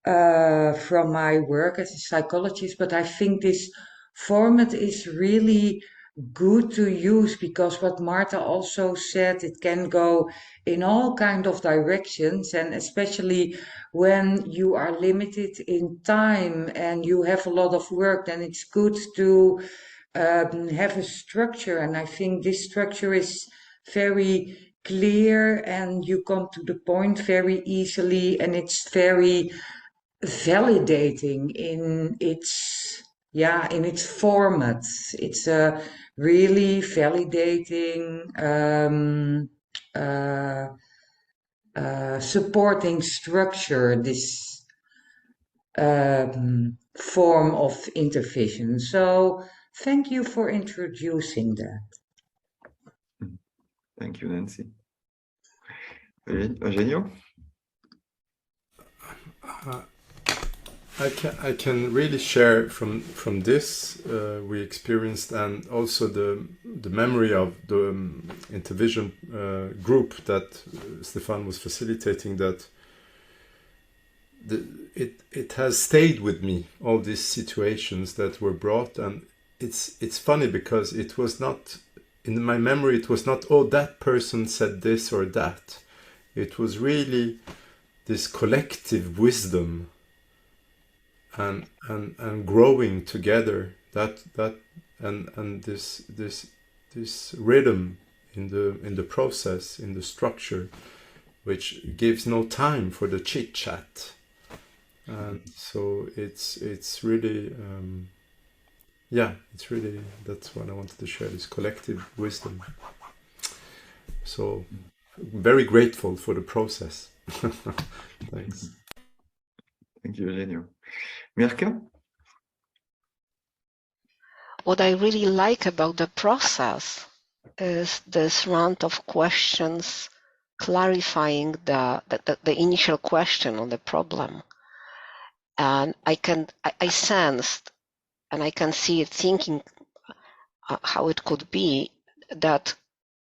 from my work as a psychologist, but I think this format is really good to use because what Marta also said, it can go in all kind of directions, and especially when you are limited in time and you have a lot of work, then it's good to have a structure. And I think this structure is very clear and you come to the point very easily, and it's very validating in its yeah, in its format. It's a really validating, supporting structure, this form of INTERVISION. So thank you for introducing that. Thank you, Nancy. Eugenio? I can really share from this we experienced, and also the memory of the INTERVISION group that Stéphane was facilitating, that it has stayed with me, all these situations that were brought. And it's funny because it was not, in my memory, it was not, oh, that person said this or that. It was really this collective wisdom and growing together, that and this rhythm in the process, in the structure, which gives no time for the chit chat. And so it's really it's really, that's what I wanted to share, this collective wisdom. So very grateful for the process. Thanks. Thank you, Eugenio. Mirka? What I really like about the process is this round of questions clarifying the initial question on the problem. And I sensed, and I can see it thinking how it could be, that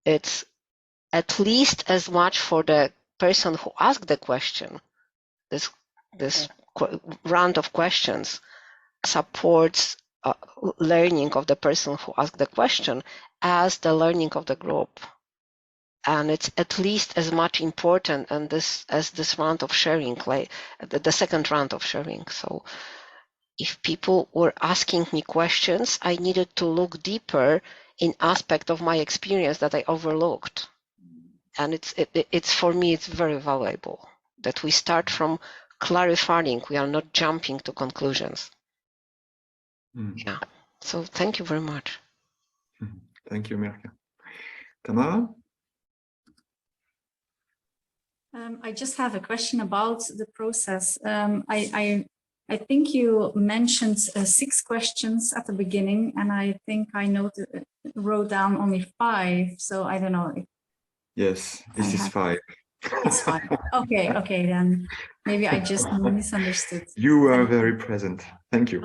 it's at least as much for the person who asked the question. This round of questions supports learning of the person who asked the question as the learning of the group, and it's at least as much important and as this round of sharing, like the second round of sharing. So if people were asking me questions, I needed to look deeper in aspect of my experience that I overlooked, and it's for me, it's very valuable that we start from clarifying. We are not jumping to conclusions. Yeah. So thank you very much. Thank you, Mirka. Tamara? I just have a question about the process. I think you mentioned 6 questions at the beginning, and I think I wrote down only 5. So I don't know. Yes, this is 5. It's 5. Okay, then maybe I just misunderstood. You are very present. Thank you.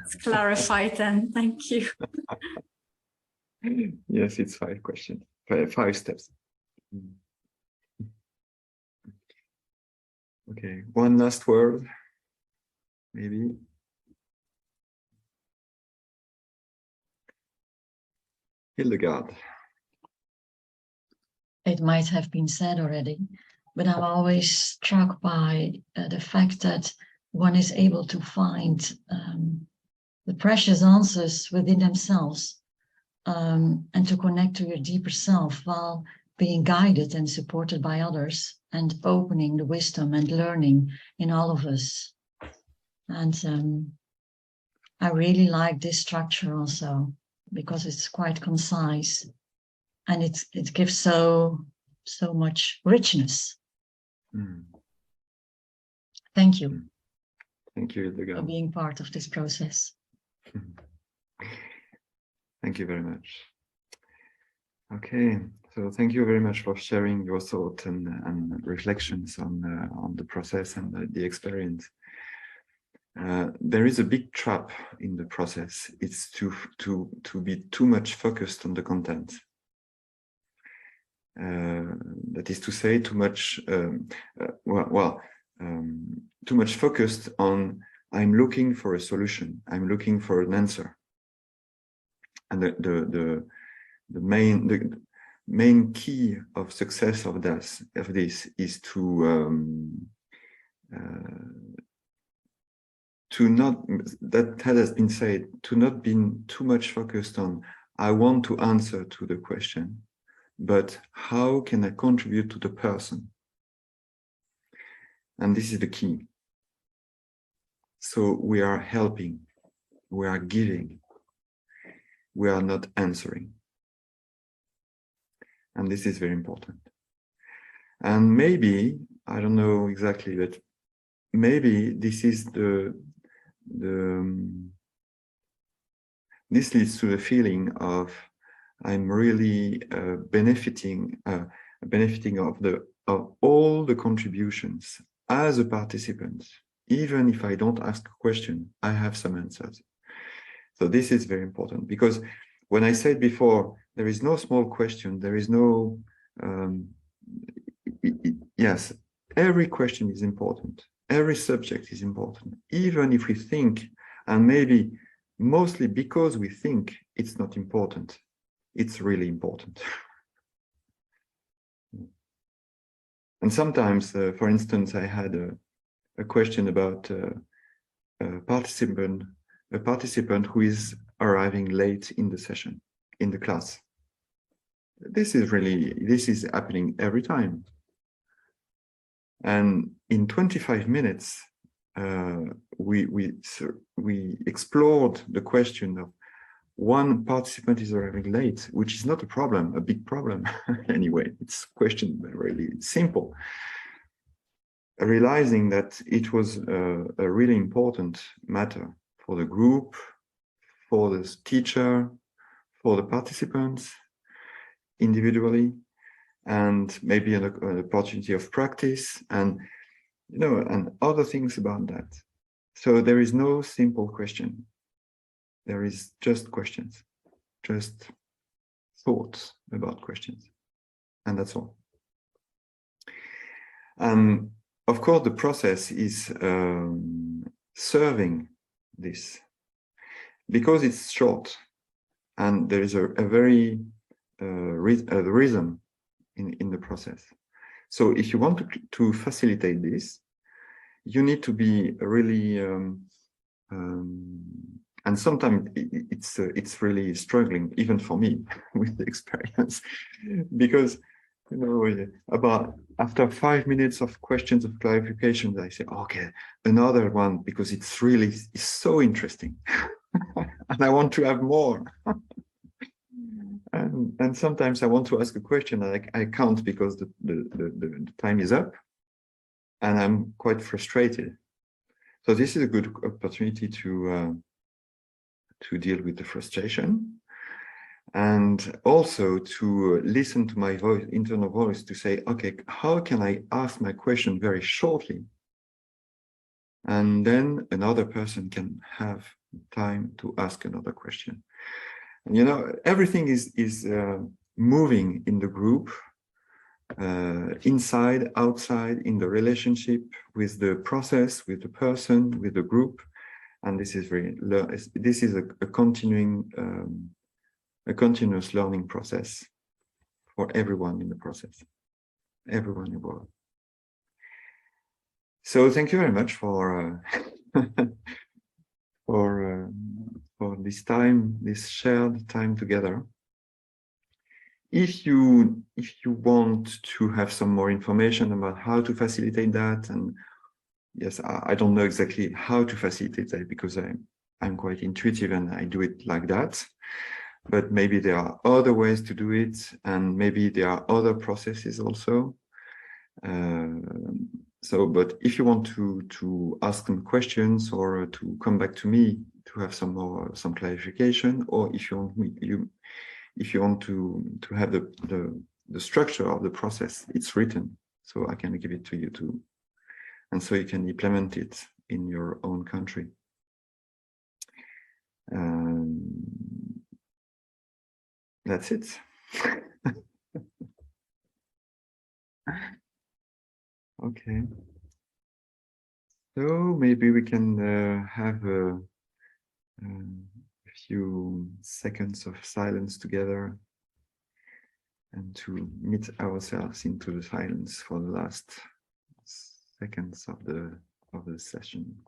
It's clarified then. Thank you. Yes, it's 5 questions, 5 steps. Okay, one last word, maybe. Hildegard. It might have been said already, but I'm always struck by the fact that one is able to find the precious answers within themselves, and to connect to your deeper self while being guided and supported by others, and opening the wisdom and learning in all of us. And I really like this structure also, because it's quite concise, and it gives so much richness. Thank you. Thank you, Hildegard, for being part of this process. Thank you very much. Okay, so thank you very much for sharing your thoughts and reflections on the process and the experience. There is a big trap in the process. It's to be too much focused on the content. That is to say, too much too much focused on I'm looking for a solution, I'm looking for an answer. And the main key of success of this is to not, that has been said, to not be too much focused on I want to answer to the question, but how can I contribute to the person? And this is the key. So we are helping we are giving. We are not answering. And this is very important. And maybe, I don't know exactly, but maybe this is this leads to the feeling of I'm really benefiting of all the contributions as a participant. Even if I don't ask a question, I have some answers. So this is very important, because when I said before, there is no small question, there is no, yes, every question is important. Every subject is important, even if we think, and maybe mostly because we think it's not important, it's really important. And sometimes, for instance, I had a question about a participant who is arriving late in the session, in the class. This is happening every time. And in 25 minutes, we explored the question of one participant is arriving late, which is not a problem, a big problem anyway. It's a question really simple. Realizing that it was a really important matter for the group, for the teacher, for the participants individually, and maybe an opportunity of practice, and and other things about that. So there is no simple question. There is just questions, just thoughts about questions, and that's all. Of course, the process is serving this, because it's short, and there is a very rhythm in the process. So if you want to facilitate this, you need to be really, and sometimes it's really struggling, even for me, with the experience, because about after 5 minutes of questions of clarification, I say, okay, another one, because it's so interesting, and I want to have more. And sometimes I want to ask a question, and I can't because the time is up, and I'm quite frustrated. So this is a good opportunity to deal with the frustration, and also to listen to my voice, internal voice, to say, okay, how can I ask my question very shortly? And then another person can have time to ask another question. And, everything is moving in the group, inside, outside, in the relationship with the process, with the person, with the group. And this is a continuous learning process for everyone in the process, everyone involved. So thank you very much for for this time, this shared time together. If you want to have some more information about how to facilitate that, and yes, I don't know exactly how to facilitate that, because I'm quite intuitive and I do it like that. But maybe there are other ways to do it, and maybe there are other processes also. But if you want to ask some questions, or to come back to me to have some clarification, or if you want to have the structure of the process, it's written, so I can give it to you too, and so you can implement it in your own country. That's it. Okay. So maybe we can have a few seconds of silence together, and to meet ourselves into the silence for the last seconds of the session.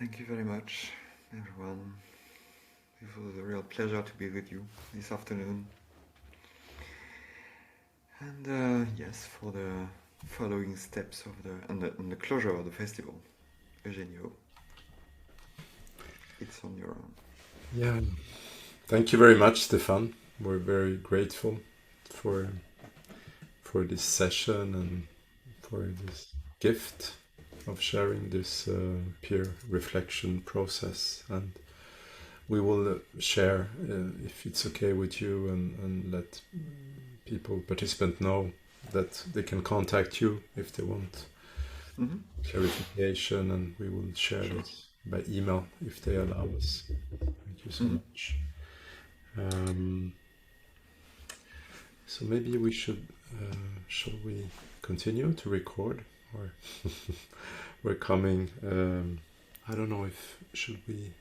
Thank you very much, everyone. It was a real pleasure to be with you this afternoon. And yes, for the following steps of the closure of the festival, Eugenio, it's on your own. Yeah, thank you very much, Stéphane. We're very grateful for this session and for this gift of sharing this peer reflection process. And we will share, if it's okay with you, and let participants know that they can contact you if they want clarification, and we will share it by email if they allow us. Thank you so much. So maybe we should, shall we continue to record, or we're coming, I don't know if, should we,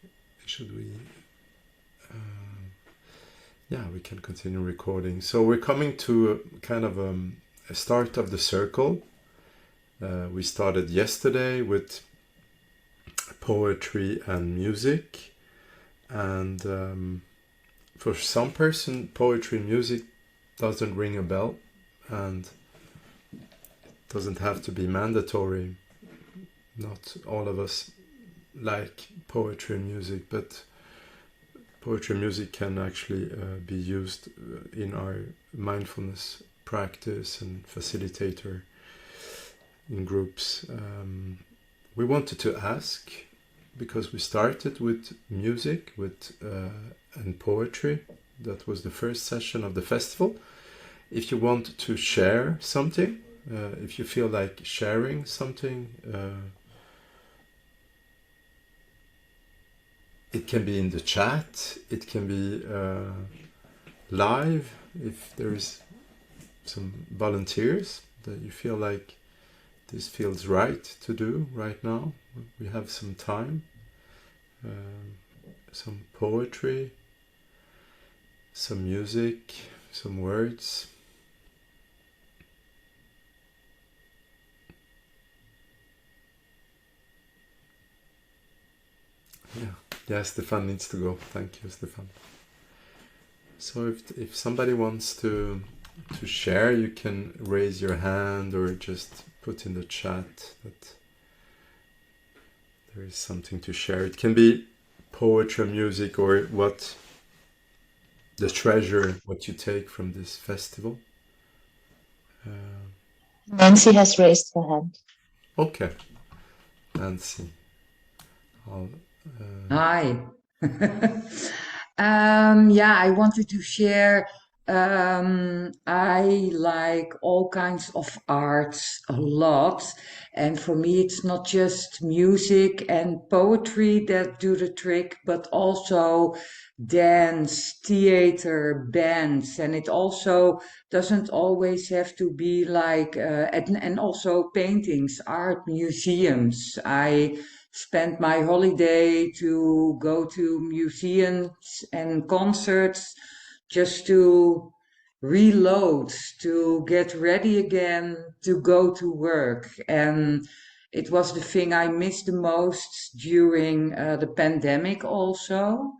yeah, we can continue recording. So we're coming to kind of a start of the circle. We started yesterday with poetry and music, and for some person, poetry and music doesn't ring a bell, and it doesn't have to be mandatory. Not all of us like poetry and music, but poetry and music can actually be used in our mindfulness practice and facilitator in groups. We wanted to ask, because we started with music and poetry, that was the first session of the festival. If you want to share something, if you feel like sharing something, it can be in the chat, it can be live, if there is some volunteers that you feel like this feels right to do right now. We have some time, some poetry, some music, some words. Yeah, Stéphane needs to go. Thank you, Stéphane. So if somebody wants to share, you can raise your hand or just put in the chat that there is something to share. It can be poetry, music, or what the treasure, what you take from this festival. Nancy has raised her hand. Okay, Nancy. Hi. Yeah, I wanted to share. I like all kinds of arts a lot. And for me, it's not just music and poetry that do the trick, but also dance, theater, bands. And it also doesn't always have to be like, and also paintings, art, museums. I spent my holiday to go to museums and concerts just to reload, to get ready again, to go to work. And it was the thing I missed the most during the pandemic also.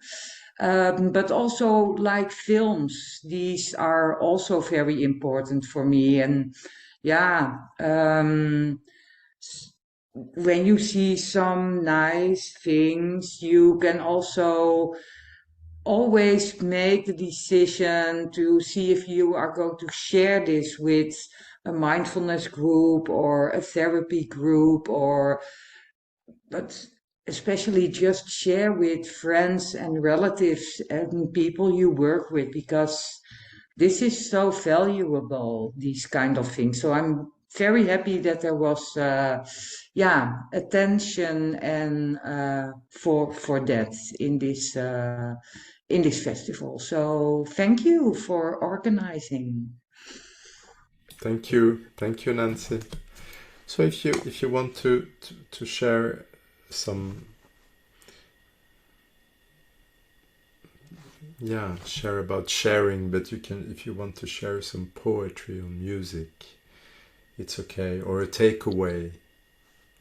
But also like films, these are also very important for me. And yeah, when you see some nice things, you can also always make the decision to see if you are going to share this with a mindfulness group or a therapy group, but especially just share with friends and relatives and people you work with, because this is so valuable, these kind of things. So I'm very happy that there was attention and for that in this festival. So thank you for organizing. Thank you, Nancy. So if you want to share some, share about sharing, but you can, if you want to share some poetry or music, it's okay, or a takeaway.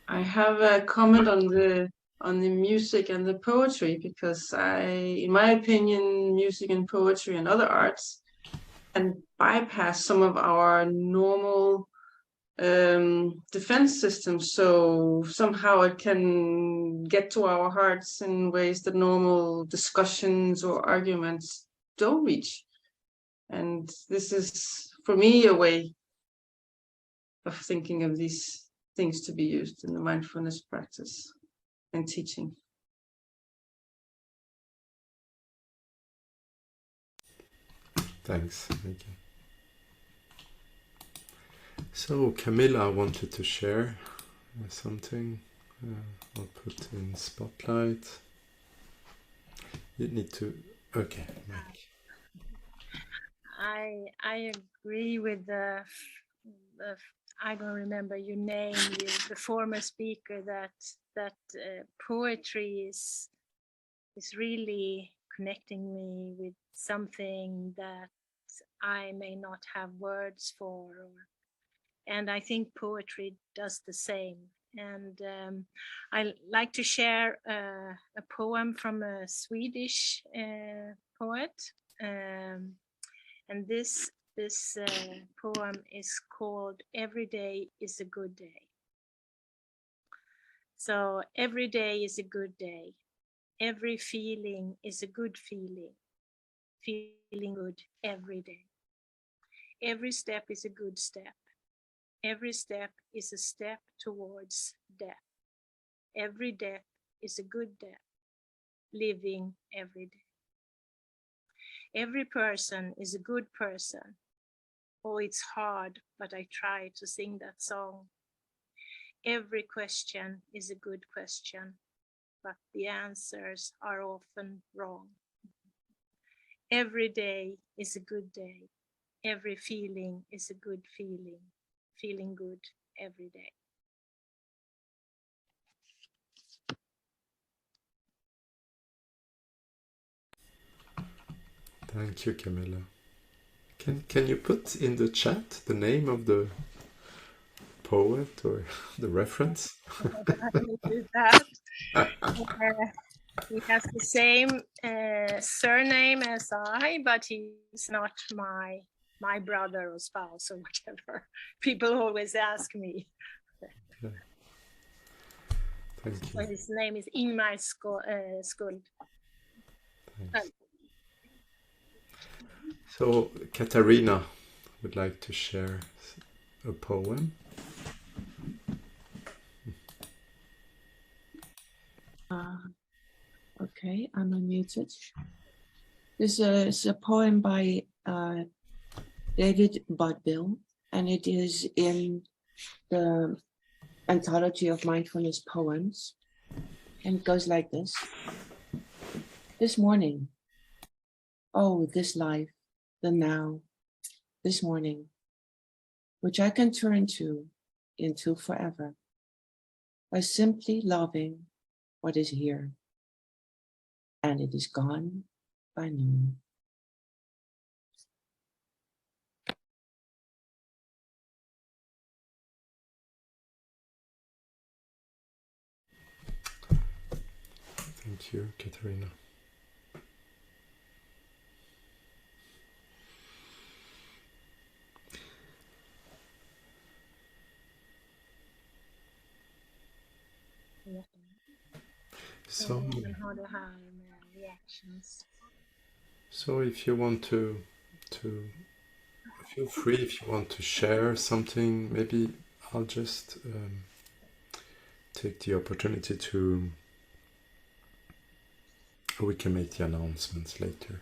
I have a comment on the on the music and the poetry, because in my opinion, music and poetry and other arts can bypass some of our normal defense systems. So somehow it can get to our hearts in ways that normal discussions or arguments don't reach. And this is, for me, a way of thinking of these things to be used in the mindfulness practice and teaching. Thanks, thank you. So Camilla wanted to share something. I'll put in spotlight. You need to, okay, Mike. I agree with the I don't remember your name, the former speaker, that poetry is really connecting me with something that I may not have words for, and I think poetry does the same. And I like to share a poem from a Swedish poet, and this poem is called "Every Day is a Good Day." So every day is a good day. Every feeling is a good feeling. Feeling good every day. Every step is a good step. Every step is a step towards death. Every death is a good death. Living every day. Every person is a good person. Oh, it's hard, but I try to sing that song. Every question is a good question, but the answers are often wrong. Every day is a good day. Every feeling is a good feeling. Feeling good every day. Thank you, Camilla. Can you put in the chat the name of the poet or the reference? He has the same surname as I, but he's not my brother or spouse or whatever. People always ask me. Yeah. Thank you. So his name is Ingmar Skuld. So Katarina would like to share a poem. Okay, I'm unmuted. This is a poem by David Bodville, and it is in the anthology of mindfulness poems. And it goes like this. This morning, oh, this life, the now, this morning, which I can turn to into forever, by simply loving what is here, and it is gone by noon. Thank you, Katarina. So if you want to feel free, if you want to share something, maybe I'll just take the opportunity to, we can make the announcements later.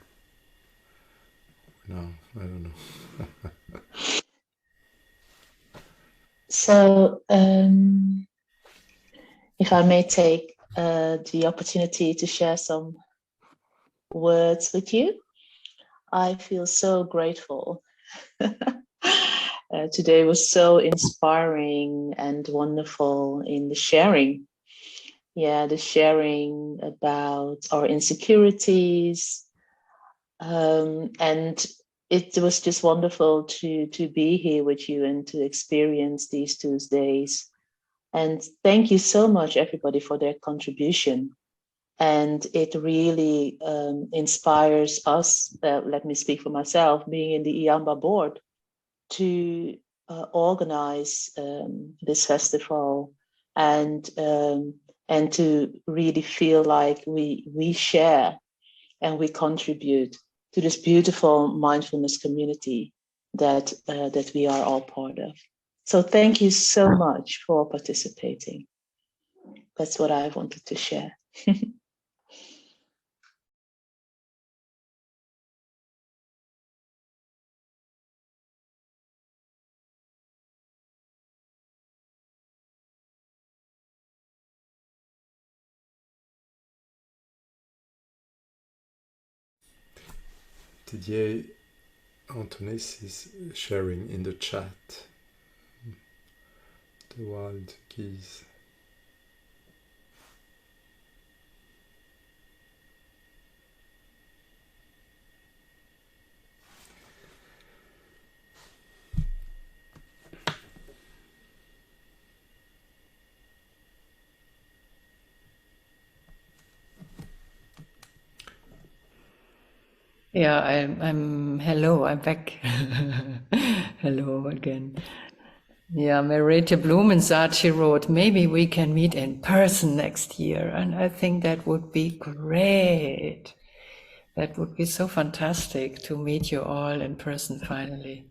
No, I don't know. So if I may take the opportunity to share some words with you, I feel so grateful. Today was so inspiring and wonderful in the sharing. Yeah, the sharing about our insecurities. And it was just wonderful to be here with you and to experience these 2 days. And thank you so much, everybody, for their contribution. And it really inspires us, let me speak for myself, being in the EAMBA board, to organize this festival and to really feel like we share and we contribute to this beautiful mindfulness community that we are all part of. So thank you so much for participating. That's what I wanted to share. Didier Antonis is sharing in the chat the wild geese. Yeah, I'm hello, I'm back. Hello again. Yeah, Merete Blumensaat, she wrote, maybe we can meet in person next year. And I think that would be great. That would be so fantastic to meet you all in person finally.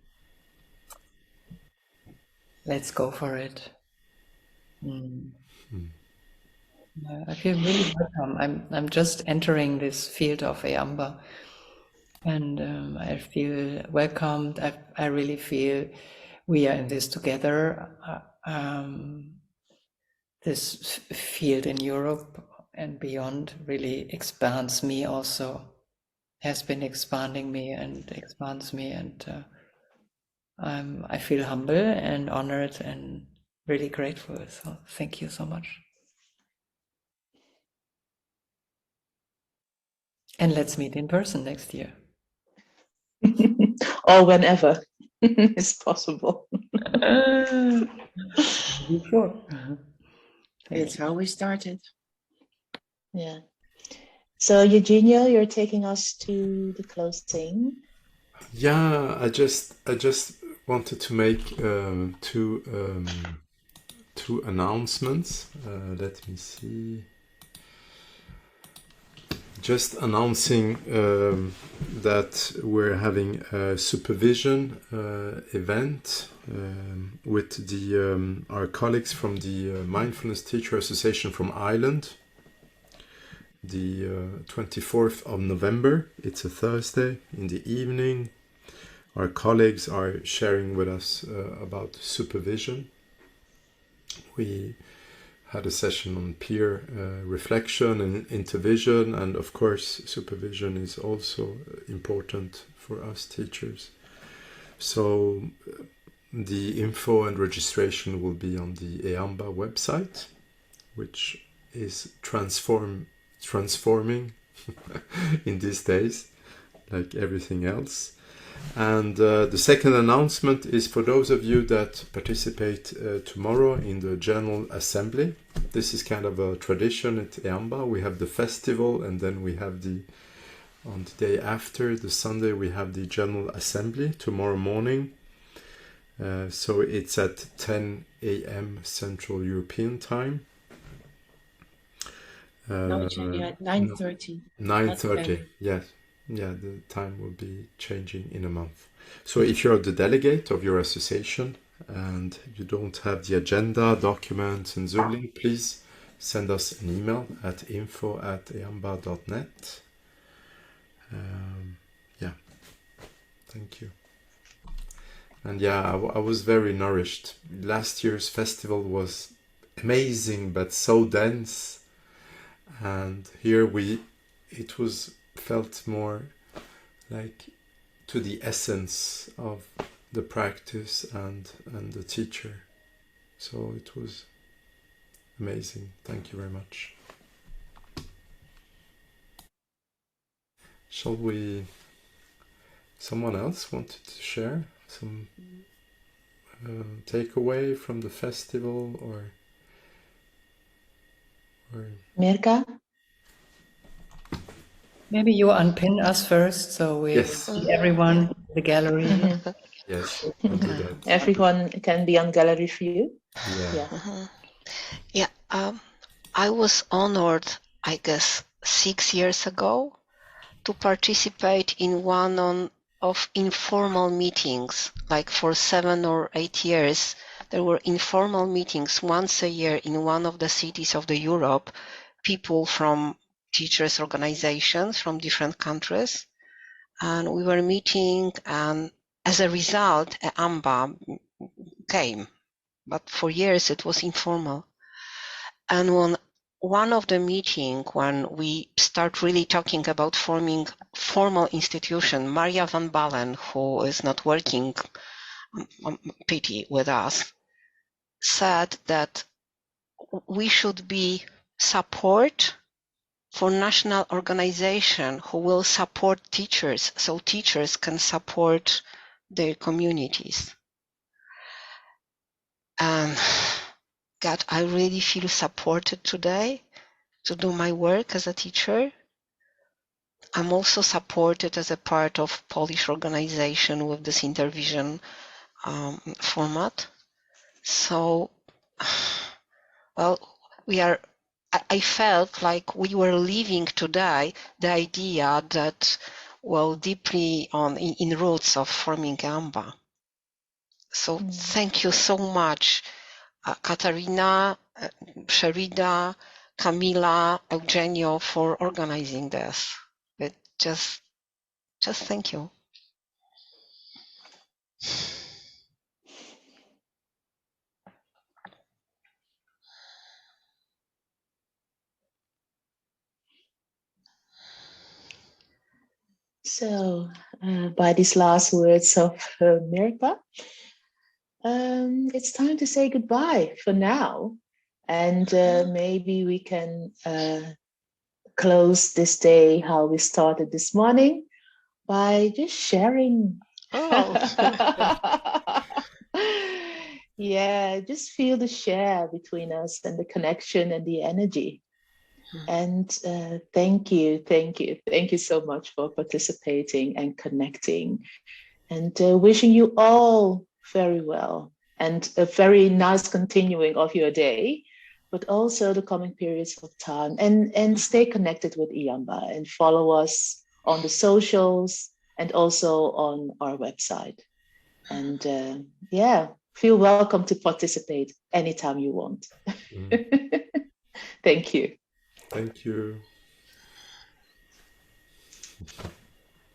Let's go for it. Yeah, I feel really welcome. I'm just entering this field of EAMBA. And I feel welcomed. I really feel we are in this together. This field in Europe and beyond really expands me also, has been expanding me and expands me. And I feel humble and honored and really grateful. So thank you so much. And let's meet in person next year. Or whenever it's possible. Sure. It's how we started. Yeah. So Eugenio, you're taking us to the closing. Yeah, I just wanted to make two announcements. Let me see. Just announcing that we're having a supervision event with our colleagues from the Mindfulness Teacher Association from Ireland, the 24th of November. It's a Thursday in the evening. Our colleagues are sharing with us about supervision. We had a session on peer reflection and intervision, and of course supervision is also important for us teachers. So the info and registration will be on the EAMBA website, which is transforming in these days, like everything else. And the second announcement is for those of you that participate tomorrow in the General Assembly. This is kind of a tradition at EAMBA. We have the festival, and then we have on the day after, the Sunday, we have the General Assembly tomorrow morning. So it's at 10 a.m. Central European Time. No, at 9:30. 9:30, yes. Yeah, the time will be changing in a month. So if you're the delegate of your association and you don't have the agenda, documents and Zoom link, please send us an email at info@eamba.net. Yeah, thank you. And yeah, I was very nourished. Last year's festival was amazing, but so dense. And here it felt more like to the essence of the practice and the teacher. So it was amazing. Thank you very much. Shall we? Someone else wanted to share some takeaway from the festival, or Mirka? Maybe you unpin us first, so we see everyone in the gallery. Yes, I'll do that. Everyone can be on gallery view. Yeah, I was honored, I guess, 6 years ago to participate in one of informal meetings. Like for 7 or 8 years, there were informal meetings once a year in one of the cities of the Europe, people from teachers' organizations from different countries. And we were meeting, and as a result, EAMBA came. But for years it was informal. And when one of the meeting, when we start really talking about forming formal institution, Maria van Balen, who is not working, pity, with us, said that we should be support for national organization who will support teachers, so teachers can support their communities. And God, I really feel supported today to do my work as a teacher. I'm also supported as a part of Polish organization with this INTERVISION format. So, well, I felt like we were living today the idea that, well, deeply in roots of forming EAMBA. So thank you so much, Katarina, Sherida, Camila, Eugenio, for organizing this. It just thank you. So, by these last words of Mirka, it's time to say goodbye for now. And maybe we can close this day how we started this morning by just sharing. Yeah, just feel the share between us and the connection and the energy. And thank you so much for participating and connecting, and wishing you all very well and a very nice continuing of your day, but also the coming periods of time, and stay connected with EAMBA and follow us on the socials and also on our website. And feel welcome to participate anytime you want. Thank you. Thank you.